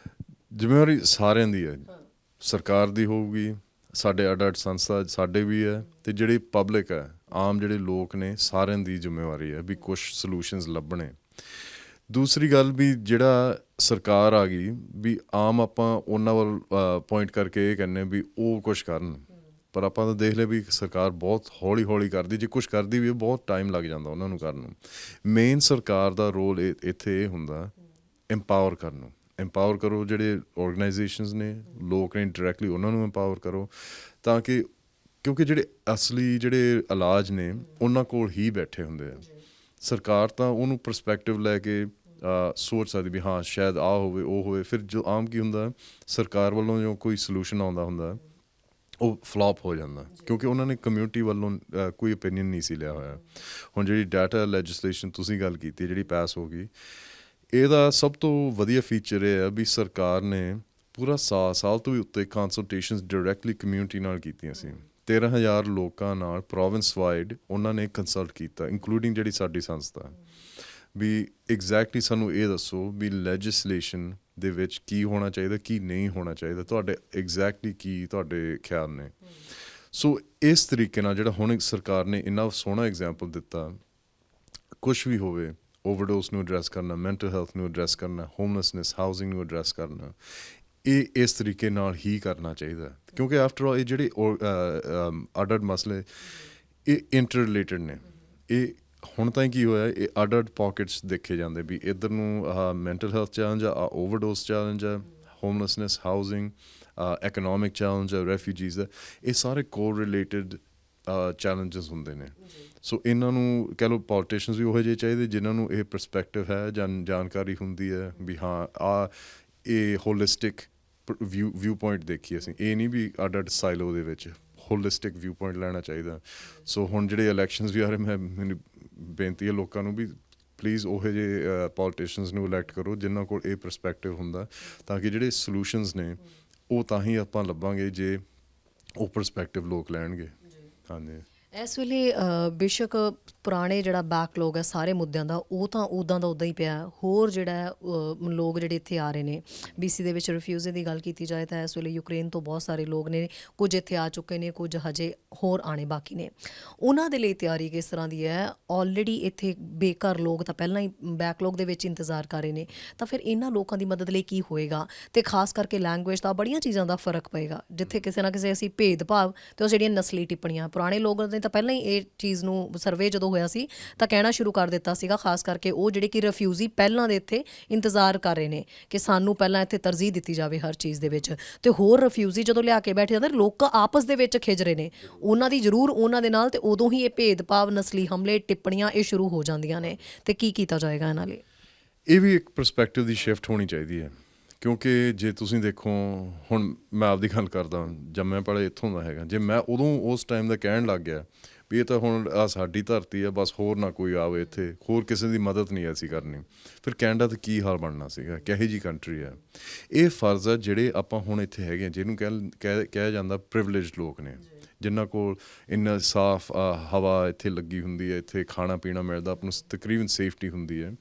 ਜ਼ਿੰਮੇਵਾਰੀ ਸਾਰਿਆਂ ਦੀ ਹੈ, ਸਰਕਾਰ ਦੀ ਹੋਊਗੀ, ਸਾਡੇ ਅਡਲਟ ਸੰਸਥਾ ਸਾਡੇ ਵੀ ਹੈ, ਤੇ ਜਿਹੜੀ ਪਬਲਿਕ ਹੈ, ਆਮ ਜਿਹੜੇ ਲੋਕ ਨੇ, ਸਾਰਿਆਂ ਦੀ ਜ਼ਿੰਮੇਵਾਰੀ ਹੈ ਵੀ ਕੁਛ ਸੋਲੂਸ਼ਨਸ ਲੱਭਣੇ। ਦੂਸਰੀ ਗੱਲ ਵੀ ਜਿਹੜਾ ਸਰਕਾਰ ਆ ਗਈ ਵੀ ਆਮ ਆਪਾਂ ਉਹਨਾਂ ਵੱਲ ਪੁਆਇੰਟ ਕਰਕੇ ਇਹ ਕਹਿੰਦੇ ਵੀ ਉਹ ਕੁਛ ਕਰਨ, ਪਰ ਆਪਾਂ ਤਾਂ ਦੇਖ ਲਿਆ ਵੀ ਸਰਕਾਰ ਬਹੁਤ ਹੌਲੀ ਹੌਲੀ ਕਰਦੀ, ਜੇ ਕੁਛ ਕਰਦੀ ਵੀ ਬਹੁਤ ਟਾਈਮ ਲੱਗ ਜਾਂਦਾ ਉਹਨਾਂ ਨੂੰ ਕਰਨ ਨੂੰ। ਮੇਨ ਸਰਕਾਰ ਦਾ ਰੋਲ ਇੱਥੇ ਇਹ ਹੁੰਦਾ ਇੰਪਾਵਰ ਕਰਨ ਨੂੰ। ਇੰਪਾਵਰ ਕਰੋ ਜਿਹੜੇ ਆਰਗੇਨਾਈਜੇਸ਼ਨਸ ਨੇ, ਲੋਕ ਨੇ, ਡਾਇਰੈਕਟਲੀ ਉਹਨਾਂ ਨੂੰ ਇੰਪਾਵਰ ਕਰੋ, ਤਾਂ ਕਿ ਕਿਉਂਕਿ ਜਿਹੜੇ ਅਸਲੀ ਜਿਹੜੇ ਇਲਾਜ ਨੇ ਉਹਨਾਂ ਕੋਲ ਹੀ ਬੈਠੇ ਹੁੰਦੇ ਆ। ਸਰਕਾਰ ਤਾਂ ਉਹਨੂੰ ਪਰਸਪੈਕਟਿਵ ਲੈ ਕੇ ਸੋਚ ਸਕਦੀ ਵੀ ਹਾਂ ਸ਼ਾਇਦ ਆਹ ਹੋਵੇ ਉਹ ਹੋਵੇ, ਫਿਰ ਜੋ ਆਮ ਕੀ ਹੁੰਦਾ ਸਰਕਾਰ ਵੱਲੋਂ ਜੋ ਕੋਈ ਸੋਲੂਸ਼ਨ ਆਉਂਦਾ ਹੁੰਦਾ ਉਹ ਫਲॉप ਹੋ ਜਾਂਦਾ, ਕਿਉਂਕਿ ਉਹਨਾਂ ਨੇ ਕਮਿਊਨਿਟੀ ਵੱਲੋਂ ਕੋਈ ਓਪੀਨੀਅਨ ਨਹੀਂ ਸੀ ਲਿਆ ਹੋਇਆ। ਹੁਣ ਜਿਹੜੀ ਡਾਟਾ ਲੈਜਿਸਲੇਸ਼ਨ ਤੁਸੀਂ ਗੱਲ ਕੀਤੀ ਜਿਹੜੀ ਪਾਸ ਹੋ ਗਈ, ਇਹਦਾ ਸਭ ਤੋਂ ਵਧੀਆ ਫੀਚਰ ਇਹ ਹੈ ਵੀ ਸਰਕਾਰ ਨੇ ਪੂਰਾ ਸਾਲ ਤੋਂ ਵੀ ਉੱਤੇ ਕੰਸਲਟੇਸ਼ਨਸ ਡਾਇਰੈਕਟਲੀ ਕਮਿਊਨਿਟੀ ਨਾਲ ਕੀਤੀਆਂ ਸੀ। 13,000 ਲੋਕਾਂ ਨਾਲ ਪ੍ਰੋਵਿੰਸ ਵਾਈਡ ਉਹਨਾਂ ਨੇ ਕੰਸਲਟ ਕੀਤਾ, ਇੰਕਲੂਡਿੰਗ ਜਿਹੜੀ ਸਾਡੀ ਸੰਸਥਾ, ਵੀ ਐਗਜ਼ੈਕਟਲੀ ਸਾਨੂੰ ਇਹ ਦੱਸੋ ਵੀ ਲੈਜਿਸਲੇਸ਼ਨ ਦੇ ਵਿੱਚ ਕੀ ਹੋਣਾ ਚਾਹੀਦਾ, ਕੀ ਨਹੀਂ ਹੋਣਾ ਚਾਹੀਦਾ, ਤੁਹਾਡੇ ਐਗਜ਼ੈਕਟਲੀ ਕੀ ਤੁਹਾਡੇ ਖਿਆਲ ਨੇ। ਸੋ ਇਸ ਤਰੀਕੇ ਨਾਲ ਜਿਹੜਾ ਹੁਣ ਸਰਕਾਰ ਨੇ ਇੰਨਾ ਸੋਹਣਾ ਐਗਜ਼ਾਮਪਲ ਦਿੱਤਾ, ਕੁਛ ਵੀ ਹੋਵੇ, ਓਵਰਡੋਸ ਨੂੰ ਐਡਰੈਸ ਕਰਨਾ, ਮੈਂਟਲ ਹੈਲਥ ਨੂੰ ਐਡਰੈਸ ਕਰਨਾ, ਹੋਮਲੈਸਨੈਸ, ਹਾਊਸਿੰਗ ਨੂੰ ਐਡਰੈਸ ਕਰਨਾ, ਇਹ ਇਸ ਤਰੀਕੇ ਨਾਲ ਹੀ ਕਰਨਾ ਚਾਹੀਦਾ, ਕਿਉਂਕਿ ਆਫਟਰ ਆਲ ਇਹ ਜਿਹੜੇ ਅਡਲਟ ਮਸਲੇ ਇਹ ਇੰਟਰ ਰਿਲੇਟਡ ਨੇ। ਇਹ ਹੁਣ ਤਾਂ ਕੀ ਹੋਇਆ, ਇਹ ਅਡਲਟ ਪੋਕਟਸ ਦੇਖੇ ਜਾਂਦੇ ਵੀ ਇੱਧਰ ਨੂੰ ਮੈਂਟਲ ਹੈਲਥ ਚੈਲੰਜ ਆ, ਓਵਰਡੋਸ ਚੈਲੰਜ ਆ, ਹੋਮਲੈਸਨੈਸ, ਹਾਊਸਿੰਗ, ਇਕਨੋਮਿਕ ਚੈਲੰਜ ਆ, ਰੈਫਿਊਜੀਜ਼ ਆ, ਇਹ ਸਾਰੇ ਕੋ ਰਿਲੇਟਡ ਚੈਲੰਜਸ ਹੁੰਦੇ ਨੇ। ਸੋ ਇਹਨਾਂ ਨੂੰ ਕਹਿ ਲਓ ਪੋਲੀਟੀਸ਼ੀਅਨਸ ਵੀ ਉਹੋ ਜਿਹੇ ਚਾਹੀਦੇ ਜਿਨ੍ਹਾਂ ਨੂੰ ਇਹ ਪਰਸਪੈਕਟਿਵ ਹੈ, ਜਾਣਕਾਰੀ ਹੁੰਦੀ ਹੈ ਵੀ ਹਾਂ ਇਹ ਹੋਲਿਸਟਿਕ ਵਿਊ ਪੁਆਇੰਟ ਦੇਖੀ ਅਸੀਂ, ਇਹ ਨਹੀਂ ਵੀ ਅਡਲਟ ਸਾਈਲੋ ਦੇ ਵਿੱਚ, ਹੋਲਿਸਟਿਕ ਵਿਊ ਪੁਆਇੰਟ ਲੈਣਾ ਚਾਹੀਦਾ। ਸੋ ਹੁਣ ਜਿਹੜੇ ਇਲੈਕਸ਼ਨਸ ਵੀ ਆ ਰਹੇ, ਮੈਨੂੰ ਬੇਨਤੀ ਹੈ ਲੋਕਾਂ ਨੂੰ ਵੀ ਪਲੀਜ਼ ਉਹੋ ਜਿਹੇ ਪੋਲੀਟੀਸ਼ੀਅਨਸ ਨੂੰ ਇਲੈਕਟ ਕਰੋ ਜਿਨ੍ਹਾਂ ਕੋਲ ਇਹ ਪਰਸਪੈਕਟਿਵ ਹੁੰਦਾ, ਤਾਂ ਕਿ ਜਿਹੜੇ ਸੋਲੂਸ਼ਨਸ ਨੇ ਉਹ ਤਾਂ ਹੀ ਆਪਾਂ ਲੱਭਾਂਗੇ ਜੇ ਉਹ ਪਰਸਪੈਕਟਿਵ ਲੋਕ ਲੈਣਗੇ। ਹਾਂਜੀ, ਇਸ ਵੇਲੇ ਬੇਸ਼ੱਕ ਪੁਰਾਣੇ ਜਿਹੜਾ ਬੈਕਲੌਗ ਹੈ ਸਾਰੇ ਮੁੱਦਿਆਂ ਦਾ ਉਹ ਤਾਂ ਉੱਦਾਂ ਦਾ ਉੱਦਾਂ ਹੀ ਪਿਆ। ਹੋਰ ਜਿਹੜਾ ਹੈ, ਲੋਕ ਜਿਹੜੇ ਇੱਥੇ ਆ ਰਹੇ ਨੇ BC ਦੇ ਵਿੱਚ ਰਿਫਿਊਜੀ ਦੀ ਗੱਲ ਕੀਤੀ ਜਾਏ ਤਾਂ ਇਸ ਵੇਲੇ ਯੂਕਰੇਨ ਤੋਂ ਬਹੁਤ ਸਾਰੇ ਲੋਕ ਨੇ, ਕੁਝ ਇੱਥੇ ਆ ਚੁੱਕੇ ਨੇ, ਕੁਝ ਹਜੇ ਹੋਰ ਆਣੇ ਬਾਕੀ ਨੇ। ਉਹਨਾਂ ਦੇ ਲਈ ਤਿਆਰੀ ਕਿਸ ਤਰ੍ਹਾਂ ਦੀ ਹੈ? ਆਲਰੇਡੀ ਇੱਥੇ ਬੇਘਰ ਲੋਕ ਤਾਂ ਪਹਿਲਾਂ ਹੀ ਬੈਕਲੌਗ ਦੇ ਵਿੱਚ ਇੰਤਜ਼ਾਰ ਕਰ ਰਹੇ ਨੇ, ਤਾਂ ਫਿਰ ਇਹਨਾਂ ਲੋਕਾਂ ਦੀ ਮਦਦ ਲਈ ਕੀ ਹੋਏਗਾ? ਤੇ ਖਾਸ ਕਰਕੇ ਲੈਂਗੁਏਜ ਦਾ, ਬੜੀਆਂ ਚੀਜ਼ਾਂ ਦਾ ਫਰਕ ਪਏਗਾ। ਜਿੱਥੇ ਕਿਸੇ ਨਾ ਕਿਸੇ ਅਸੀਂ ਭੇਦਭਾਵ ਤੇ ਉਹ ਜਿਹੜੀਆਂ ਨਸਲੀ ਟਿੱਪਣੀਆਂ, ਪੁਰਾਣੇ ਲੋਕ ਨੇ ਤਾਂ ਪਹਿਲਾਂ ਹੀ ਇਹ ਚੀਜ਼ ਨੂੰ ਸਰਵੇ ਜਦੋਂ ਹੋਇਆ ਸੀ ਤਾਂ ਕਹਿਣਾ ਸ਼ੁਰੂ ਕਰ ਦਿੱਤਾ ਸੀਗਾ, ਖਾਸ ਕਰਕੇ ਉਹ ਜਿਹੜੇ ਕਿ ਰਿਫਿਊਜੀ ਪਹਿਲਾਂ ਦੇ ਇੱਥੇ ਇੰਤਜ਼ਾਰ ਕਰ ਰਹੇ ਨੇ ਕਿ ਸਾਨੂੰ ਪਹਿਲਾਂ ਇੱਥੇ ਤਰਜੀਹ ਦਿੱਤੀ ਜਾਵੇ ਹਰ ਚੀਜ਼ ਦੇ ਵਿੱਚ। ਤੇ ਹੋਰ ਰਿਫਿਊਜੀ ਜਦੋਂ ਲਿਆ ਕੇ ਬੈਠੇ ਜਾਂਦੇ, ਲੋਕ ਆਪਸ ਦੇ ਵਿੱਚ ਖਿੱਚ ਰਹੇ ਨੇ ਉਹਨਾਂ ਦੀ ਜ਼ਰੂਰ ਉਹਨਾਂ ਦੇ ਨਾਲ, ਤੇ ਉਦੋਂ ਹੀ ਇਹ ਭੇਦਭਾਵ, ਨਸਲੀ ਹਮਲੇ, ਟਿੱਪਣੀਆਂ ਇਹ ਸ਼ੁਰੂ ਹੋ ਜਾਂਦੀਆਂ ਨੇ। ਤੇ ਕੀ ਕੀਤਾ ਜਾਏਗਾ ਇਹਨਾਂ ਲਈ? ਇਹ ਵੀ ਇੱਕ ਪਰਸਪੈਕਟਿਵ ਦੀ ਸ਼ਿਫਟ ਹੋਣੀ ਚਾਹੀਦੀ ਹੈ, ਕਿਉਂਕਿ ਜੇ ਤੁਸੀਂ ਦੇਖੋ, ਹੁਣ ਮੈਂ ਆਪਦੀ ਗੱਲ ਕਰਦਾ, ਜੰਮਿਆ ਪਲੇ ਇੱਥੋਂ ਦਾ ਹੈਗਾ। ਜੇ ਮੈਂ ਉਦੋਂ ਉਸ ਟਾਈਮ ਦਾ ਕਹਿਣ ਲੱਗ ਗਿਆ ਵੀ ਇਹ ਤਾਂ ਹੁਣ ਆ ਸਾਡੀ ਧਰਤੀ ਹੈ, ਬਸ ਹੋਰ ਨਾ ਕੋਈ ਆਵੇ ਇੱਥੇ, ਹੋਰ ਕਿਸੇ ਦੀ ਮਦਦ ਨਹੀਂ ਅਸੀਂ ਕਰਨੀ, ਫਿਰ ਕੈਨੇਡਾ ਤਾਂ ਕੀ ਹਾਲ ਬਣਨਾ ਸੀਗਾ? ਕਿਹੋ ਜਿਹੀ ਕੰਟਰੀ ਹੈ? ਇਹ ਫਰਜ਼ ਹੈ ਜਿਹੜੇ ਆਪਾਂ ਹੁਣ ਇੱਥੇ ਹੈਗੇ ਹਾਂ, ਜਿਹਨੂੰ ਕਿਹਾ ਜਾਂਦਾ ਪ੍ਰਿਵਿਲੇਜਡ ਲੋਕ ਨੇ, ਜਿਨ੍ਹਾਂ ਕੋਲ ਇੰਨਾ ਸਾਫ਼ ਹਵਾ ਇੱਥੇ ਲੱਗੀ ਹੁੰਦੀ ਹੈ, ਇੱਥੇ ਖਾਣਾ ਪੀਣਾ ਮਿਲਦਾ, ਆਪਾਂ ਨੂੰ ਤਕਰੀਬਨ ਸੇਫਟੀ ਹੁੰਦੀ ਹੈ,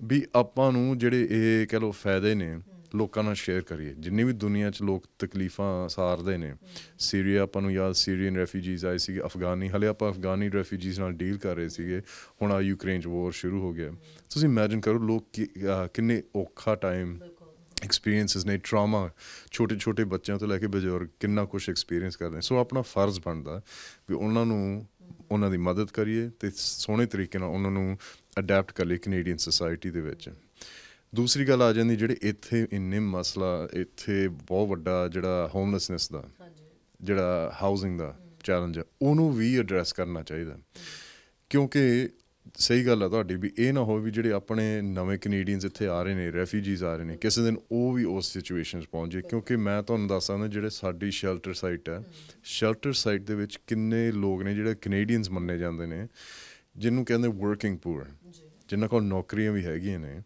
ਵੀ ਆਪਾਂ ਨੂੰ ਜਿਹੜੇ ਇਹ ਕਹਿ ਲਓ ਫਾਇਦੇ ਨੇ ਲੋਕਾਂ ਨਾਲ ਸ਼ੇਅਰ ਕਰੀਏ। ਜਿੰਨੀ ਵੀ ਦੁਨੀਆ 'ਚ ਲੋਕ ਤਕਲੀਫਾਂ ਸਾਰਦੇ ਨੇ, ਸੀਰੀਆ ਆਪਾਂ ਨੂੰ ਯਾਦ, ਸੀਰੀਅਨ ਰੈਫਿਊਜੀਜ਼ ਆਏ ਸੀਗੇ, ਅਫਗਾਨੀ, ਹਲੇ ਆਪਾਂ ਅਫਗਾਨੀ ਰੈਫਿਊਜੀਜ਼ ਨਾਲ ਡੀਲ ਕਰ ਰਹੇ ਸੀਗੇ, ਹੁਣ ਆ ਯੂਕਰੇਨ 'ਚ ਵੋਰ ਸ਼ੁਰੂ ਹੋ ਗਿਆ। ਤੁਸੀਂ ਇਮੈਜਿਨ ਕਰੋ ਲੋਕ ਕਿੰਨੇ ਔਖਾ ਟਾਈਮ ਐਕਸਪੀਰੀਅੰਸਿਸ ਨੇ, ਟਰਾਮਾ, ਛੋਟੇ ਛੋਟੇ ਬੱਚਿਆਂ ਤੋਂ ਲੈ ਕੇ ਬਜ਼ੁਰਗ ਕਿੰਨਾ ਕੁਛ ਐਕਸਪੀਰੀਅੰਸ ਕਰਦੇ ਨੇ। ਸੋ ਆਪਣਾ ਫਰਜ਼ ਬਣਦਾ ਵੀ ਉਹਨਾਂ ਨੂੰ, ਉਹਨਾਂ ਦੀ ਮਦਦ ਕਰੀਏ ਅਤੇ ਸੋਹਣੇ ਤਰੀਕੇ ਨਾਲ ਉਹਨਾਂ ਨੂੰ ਅਡੈਪਟ ਕਰ ਲਈਏ ਕੈਨੇਡੀਅਨ ਸੋਸਾਇਟੀ ਦੇ ਵਿੱਚ। ਦੂਸਰੀ ਗੱਲ ਆ ਜਾਂਦੀ, ਜਿਹੜੇ ਇੱਥੇ ਇੰਨੇ ਮਸਲਾ, ਇੱਥੇ ਬਹੁਤ ਵੱਡਾ ਜਿਹੜਾ ਹੋਮਲੈਸਨੈਸ ਦਾ, ਜਿਹੜਾ ਹਾਊਸਿੰਗ ਦਾ ਚੈਲੰਜ ਹੈ, ਉਹਨੂੰ ਵੀ ਐਡਰੈਸ ਕਰਨਾ ਚਾਹੀਦਾ। ਕਿਉਂਕਿ ਸਹੀ ਗੱਲ ਆ ਤੁਹਾਡੀ ਵੀ ਇਹ ਨਾ ਹੋਵੇ ਵੀ ਜਿਹੜੇ ਆਪਣੇ ਨਵੇਂ ਕੈਨੇਡੀਅਨਸ ਇੱਥੇ ਆ ਰਹੇ ਨੇ, ਰੈਫਿਊਜੀਜ਼ ਆ ਰਹੇ ਨੇ, ਕਿਸੇ ਦਿਨ ਉਹ ਵੀ ਉਸ ਸਿਚੁਏਸ਼ਨ 'ਚ ਪਹੁੰਚ ਜਾਏ। ਕਿਉਂਕਿ ਮੈਂ ਤੁਹਾਨੂੰ ਦੱਸ ਸਕਦਾ, ਜਿਹੜੇ ਸਾਡੀ ਸ਼ੈਲਟਰ ਸਾਈਟ ਹੈ, ਸ਼ੈਲਟਰ ਸਾਈਟ ਦੇ ਵਿੱਚ ਕਿੰਨੇ ਲੋਕ ਨੇ ਜਿਹੜੇ ਕੈਨੇਡੀਅਨਸ ਮੰਨੇ ਜਾਂਦੇ ਨੇ, ਜਿਹਨੂੰ ਕਹਿੰਦੇ ਵਰਕਿੰਗ ਪੂਅਰ, ਜਿਨ੍ਹਾਂ ਕੋਲ ਨੌਕਰੀਆਂ ਵੀ ਹੈਗੀਆਂ ਨੇ,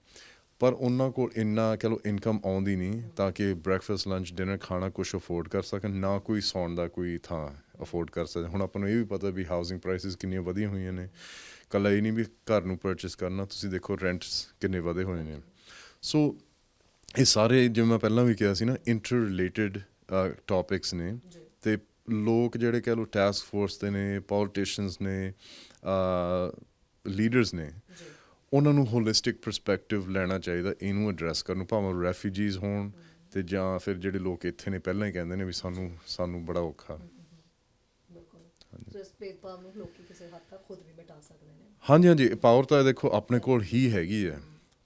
ਪਰ ਉਹਨਾਂ ਕੋਲ ਇੰਨਾ ਕਹਿ ਲਓ ਇਨਕਮ ਆਉਂਦੀ ਨਹੀਂ ਤਾਂ ਕਿ ਬ੍ਰੈਕਫਾਸਟ, ਲੰਚ, ਡਿਨਰ ਖਾਣਾ ਕੁਛ ਅਫੋਰਡ ਕਰ ਸਕਣ, ਨਾ ਕੋਈ ਸੌਣ ਦਾ ਕੋਈ ਥਾਂ ਅਫੋਰਡ ਕਰ ਸਕਦੇ। ਹੁਣ ਆਪਾਂ ਨੂੰ ਇਹ ਵੀ ਪਤਾ ਵੀ ਹਾਊਸਿੰਗ ਪ੍ਰਾਈਸਿਸ ਕਿੰਨੀਆਂ ਵਧੀਆਂ ਹੋਈਆਂ ਨੇ। ਇਕੱਲਾ ਇਹ ਨਹੀਂ ਵੀ ਘਰ ਨੂੰ ਪਰਚੇਸ ਕਰਨਾ, ਤੁਸੀਂ ਦੇਖੋ ਰੈਂਟਸ ਕਿੰਨੇ ਵਧੇ ਹੋਏ ਨੇ। ਸੋ ਇਹ ਸਾਰੇ, ਜਿਵੇਂ ਮੈਂ ਪਹਿਲਾਂ ਵੀ ਕਿਹਾ ਸੀ ਨਾ, ਇੰਟਰ ਰਿਲੇਟਡ ਟੌਪਿਕਸ ਨੇ। ਅਤੇ ਲੋਕ ਜਿਹੜੇ ਕਹਿ ਲਓ ਟਾਸਕ ਫੋਰਸ ਦੇ ਨੇ, ਪੋਲੀਟੀਸ਼ੀਅਨਸ ਨੇ, ਲੀਡਰਸ ਨੇ, ਉਹਨਾਂ ਨੂੰ ਹੋਲਿਸਟਿਕ ਪਰਸਪੈਕਟਿਵ ਲੈਣਾ ਚਾਹੀਦਾ ਇਹਨੂੰ ਐਡਰੈਸ ਕਰਨ ਨੂੰ, ਭਾਵੇਂ ਰੈਫਿਊਜੀਜ਼ ਹੋਣ ਅਤੇ ਜਾਂ ਫਿਰ ਜਿਹੜੇ ਲੋਕ ਇੱਥੇ ਨੇ ਪਹਿਲਾਂ ਹੀ ਕਹਿੰਦੇ ਨੇ ਵੀ ਸਾਨੂੰ ਬੜਾ ਔਖਾ। ਹਾਂਜੀ ਹਾਂਜੀ, ਪਾਵਰ ਤਾਂ ਦੇਖੋ ਆਪਣੇ ਕੋਲ ਹੀ ਹੈਗੀ ਹੈ,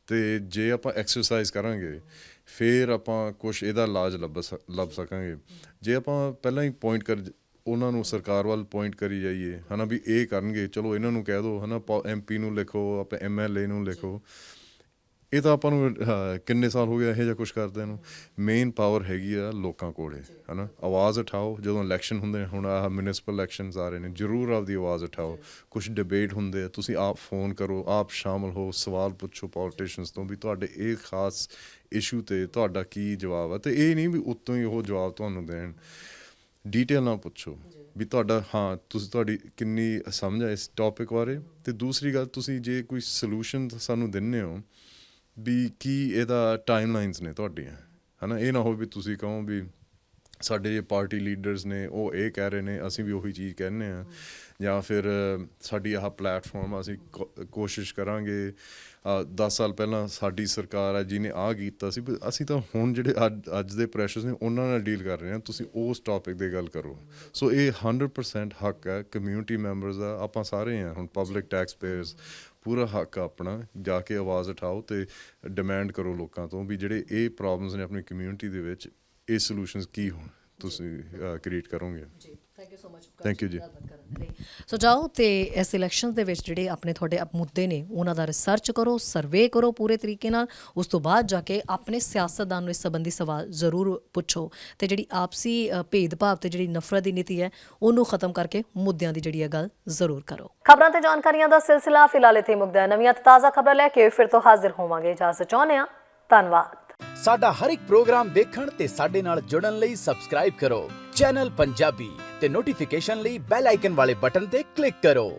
ਅਤੇ ਜੇ ਆਪਾਂ ਐਕਸਰਸਾਈਜ਼ ਕਰਾਂਗੇ ਫਿਰ ਆਪਾਂ ਕੁਛ ਇਹਦਾ ਇਲਾਜ ਲੱਭ ਸਕਾਂਗੇ। ਜੇ ਆਪਾਂ ਪਹਿਲਾਂ ਹੀ ਉਹਨਾਂ ਨੂੰ ਸਰਕਾਰ ਵੱਲ ਪੁਆਇੰਟ ਕਰੀ ਜਾਈਏ, ਹੈ ਨਾ, ਵੀ ਇਹ ਕਰਨਗੇ, ਚਲੋ ਇਹਨਾਂ ਨੂੰ ਕਹਿ ਦਿਓ, ਹੈ ਨਾ, MP ਨੂੰ ਲਿਖੋ, ਆਪਾਂ MLA ਨੂੰ ਲਿਖੋ, ਇਹ ਤਾਂ ਆਪਾਂ ਨੂੰ ਕਿੰਨੇ ਸਾਲ ਹੋ ਗਏ ਇਹੋ ਜਿਹਾ ਕੁਛ ਕਰਦਿਆਂ ਨੂੰ। ਮੇਨ ਪਾਵਰ ਹੈਗੀ ਆ ਲੋਕਾਂ ਕੋਲ, ਹੈ ਨਾ। ਆਵਾਜ਼ ਉਠਾਓ, ਜਦੋਂ ਇਲੈਕਸ਼ਨ ਹੁੰਦੇ ਨੇ, ਹੁਣ ਆਹ ਮਿਊਨਿਸਪਲ ਇਲੈਕਸ਼ਨਸ ਆ ਰਹੇ ਨੇ, ਜ਼ਰੂਰ ਆਪਦੀ ਆਵਾਜ਼ ਉਠਾਓ। ਕੁਛ ਡਿਬੇਟ ਹੁੰਦੇ ਆ, ਤੁਸੀਂ ਆਪ ਫੋਨ ਕਰੋ, ਆਪ ਸ਼ਾਮਲ ਹੋ, ਸਵਾਲ ਪੁੱਛੋ ਪੋਲੀਟੀਸ਼ੀਅਨਸ ਤੋਂ ਵੀ ਤੁਹਾਡੇ ਇਹ ਖਾਸ ਇਸ਼ੂ 'ਤੇ ਤੁਹਾਡਾ ਕੀ ਜਵਾਬ ਆ। ਅਤੇ ਇਹ ਨਹੀਂ ਵੀ ਉੱਤੋਂ ਹੀ ਉਹ ਜਵਾਬ ਤੁਹਾਨੂੰ ਦੇਣ, ਡੀਟੇਲ ਨਾਲ ਪੁੱਛੋ ਵੀ ਤੁਹਾਡਾ, ਹਾਂ, ਤੁਹਾਡੀ ਕਿੰਨੀ ਸਮਝ ਆ ਇਸ ਟੌਪਿਕ ਬਾਰੇ। ਅਤੇ ਦੂਸਰੀ ਗੱਲ, ਤੁਸੀਂ ਜੇ ਕੋਈ ਸਲਿਊਸ਼ਨ ਸਾਨੂੰ ਦਿੰਦੇ ਹੋ ਵੀ ਕੀ ਇਹਦਾ ਟਾਈਮਲਾਈਨਸ ਨੇ ਤੁਹਾਡੀਆਂ, ਹੈ ਨਾ। ਇਹ ਨਾ ਹੋਵੇ ਵੀ ਤੁਸੀਂ ਕਹੋ ਵੀ ਸਾਡੇ ਜੇ ਪਾਰਟੀ ਲੀਡਰਸ ਨੇ ਉਹ ਇਹ ਕਹਿ ਰਹੇ ਨੇ, ਅਸੀਂ ਵੀ ਉਹੀ ਚੀਜ਼ ਕਹਿੰਦੇ ਹਾਂ, ਜਾਂ ਫਿਰ ਸਾਡੀ ਆਹ ਪਲੈਟਫਾਰਮ, ਅਸੀਂ ਕੋਸ਼ਿਸ਼ ਕਰਾਂਗੇ 10 ਸਾਲ ਪਹਿਲਾਂ ਸਾਡੀ ਸਰਕਾਰ ਹੈ ਜਿਹਨੇ ਆਹ ਕੀਤਾ ਸੀ, ਅਸੀਂ ਤਾਂ ਹੁਣ ਜਿਹੜੇ ਅੱਜ ਦੇ ਪ੍ਰੈਸ਼ਰਸ ਨੇ ਉਹਨਾਂ ਨਾਲ ਡੀਲ ਕਰ ਰਹੇ ਹਾਂ, ਤੁਸੀਂ ਉਸ ਟੌਪਿਕ 'ਤੇ ਗੱਲ ਕਰੋ। ਸੋ ਇਹ 100% ਹੱਕ ਹੈ ਕਮਿਊਨਿਟੀ ਮੈਂਬਰਸ ਦਾ, ਆਪਾਂ ਸਾਰੇ ਹਾਂ ਹੁਣ ਪਬਲਿਕ ਟੈਕਸ ਪੇਅਰਸ, ਪੂਰਾ ਹੱਕ ਆਪਣਾ ਜਾ ਕੇ ਆਵਾਜ਼ ਉਠਾਓ ਅਤੇ ਡਿਮਾਂਡ ਕਰੋ ਲੋਕਾਂ ਤੋਂ ਵੀ ਜਿਹੜੇ ਇਹ ਪ੍ਰੋਬਲਮਸ ਨੇ ਆਪਣੀ ਕਮਿਊਨਿਟੀ ਦੇ ਵਿੱਚ, ਇਹ ਸੋਲੂਸ਼ਨਸ ਕੀ ਹੋਣ ਤੁਸੀਂ ਕ੍ਰੀਏਟ ਕਰੋਗੇ। Thank you so much. Thank you ਜੀ। ਸੋ ਜਾਓ ਅਤੇ ਇਸ ਇਲੈਕਸ਼ਨ ਦੇ ਵਿੱਚ ਜਿਹੜੇ ਆਪਣੇ ਤੁਹਾਡੇ ਮੁੱਦੇ ਨੇ ਉਹਨਾਂ ਦਾ ਰਿਸਰਚ ਕਰੋ, ਸਰਵੇ ਕਰੋ ਪੂਰੇ ਤਰੀਕੇ ਨਾਲ। ਉਸ ਤੋਂ ਬਾਅਦ ਜਾ ਕੇ ਆਪਣੇ ਸਿਆਸਤਦਾਨ ਨੂੰ ਇਸ ਸੰਬੰਧੀ ਸਵਾਲ ਜ਼ਰੂਰ ਪੁੱਛੋ, ਅਤੇ ਜਿਹੜੀ ਆਪਸੀ ਭੇਦਭਾਵ ਅਤੇ ਜਿਹੜੀ ਨਫ਼ਰਤ ਦੀ ਨੀਤੀ ਹੈ ਉਹਨੂੰ ਖਤਮ ਕਰਕੇ ਮੁੱਦਿਆਂ ਦੀ ਜਿਹੜੀ ਹੈ ਗੱਲ ਜ਼ਰੂਰ ਕਰੋ। ਖਬਰਾਂ ਤੇ ਜਾਣਕਾਰੀਆਂ ਦਾ ਸਿਲਸਿਲਾ ਫਿਲਹਾਲ ਇੱਥੇ ਮੁੱਕਦਾ ਹੈ। ਨਵੀਆਂ ਤੇ ਤਾਜ਼ਾ ਖਬਰਾਂ ਲੈ ਕੇ ਫਿਰ ਤੋਂ ਹਾਜ਼ਰ ਹੋਵਾਂਗੇ। ਇਜਾਜ਼ਤ ਚਾਹੁੰਦੇ ਹਾਂ। ਧੰਨਵਾਦ। ਸਾਡਾ ਹਰ ਇੱਕ ਪ੍ਰੋਗਰਾਮ ਦੇਖਣ ਤੇ ਸਾਡੇ ਨਾਲ ਜੁੜਨ ਲਈ ਸਬਸਕ੍ਰਾਈਬ ਕਰੋ ਚੈਨਲ ਪੰਜਾਬੀ। ਤੇ ਨੋਟੀਫਿਕੇਸ਼ਨ ਲਈ ਬੈਲ ਆਈਕਨ ਵਾਲੇ ਬਟਨ ਤੇ ਕਲਿੱਕ ਕਰੋ।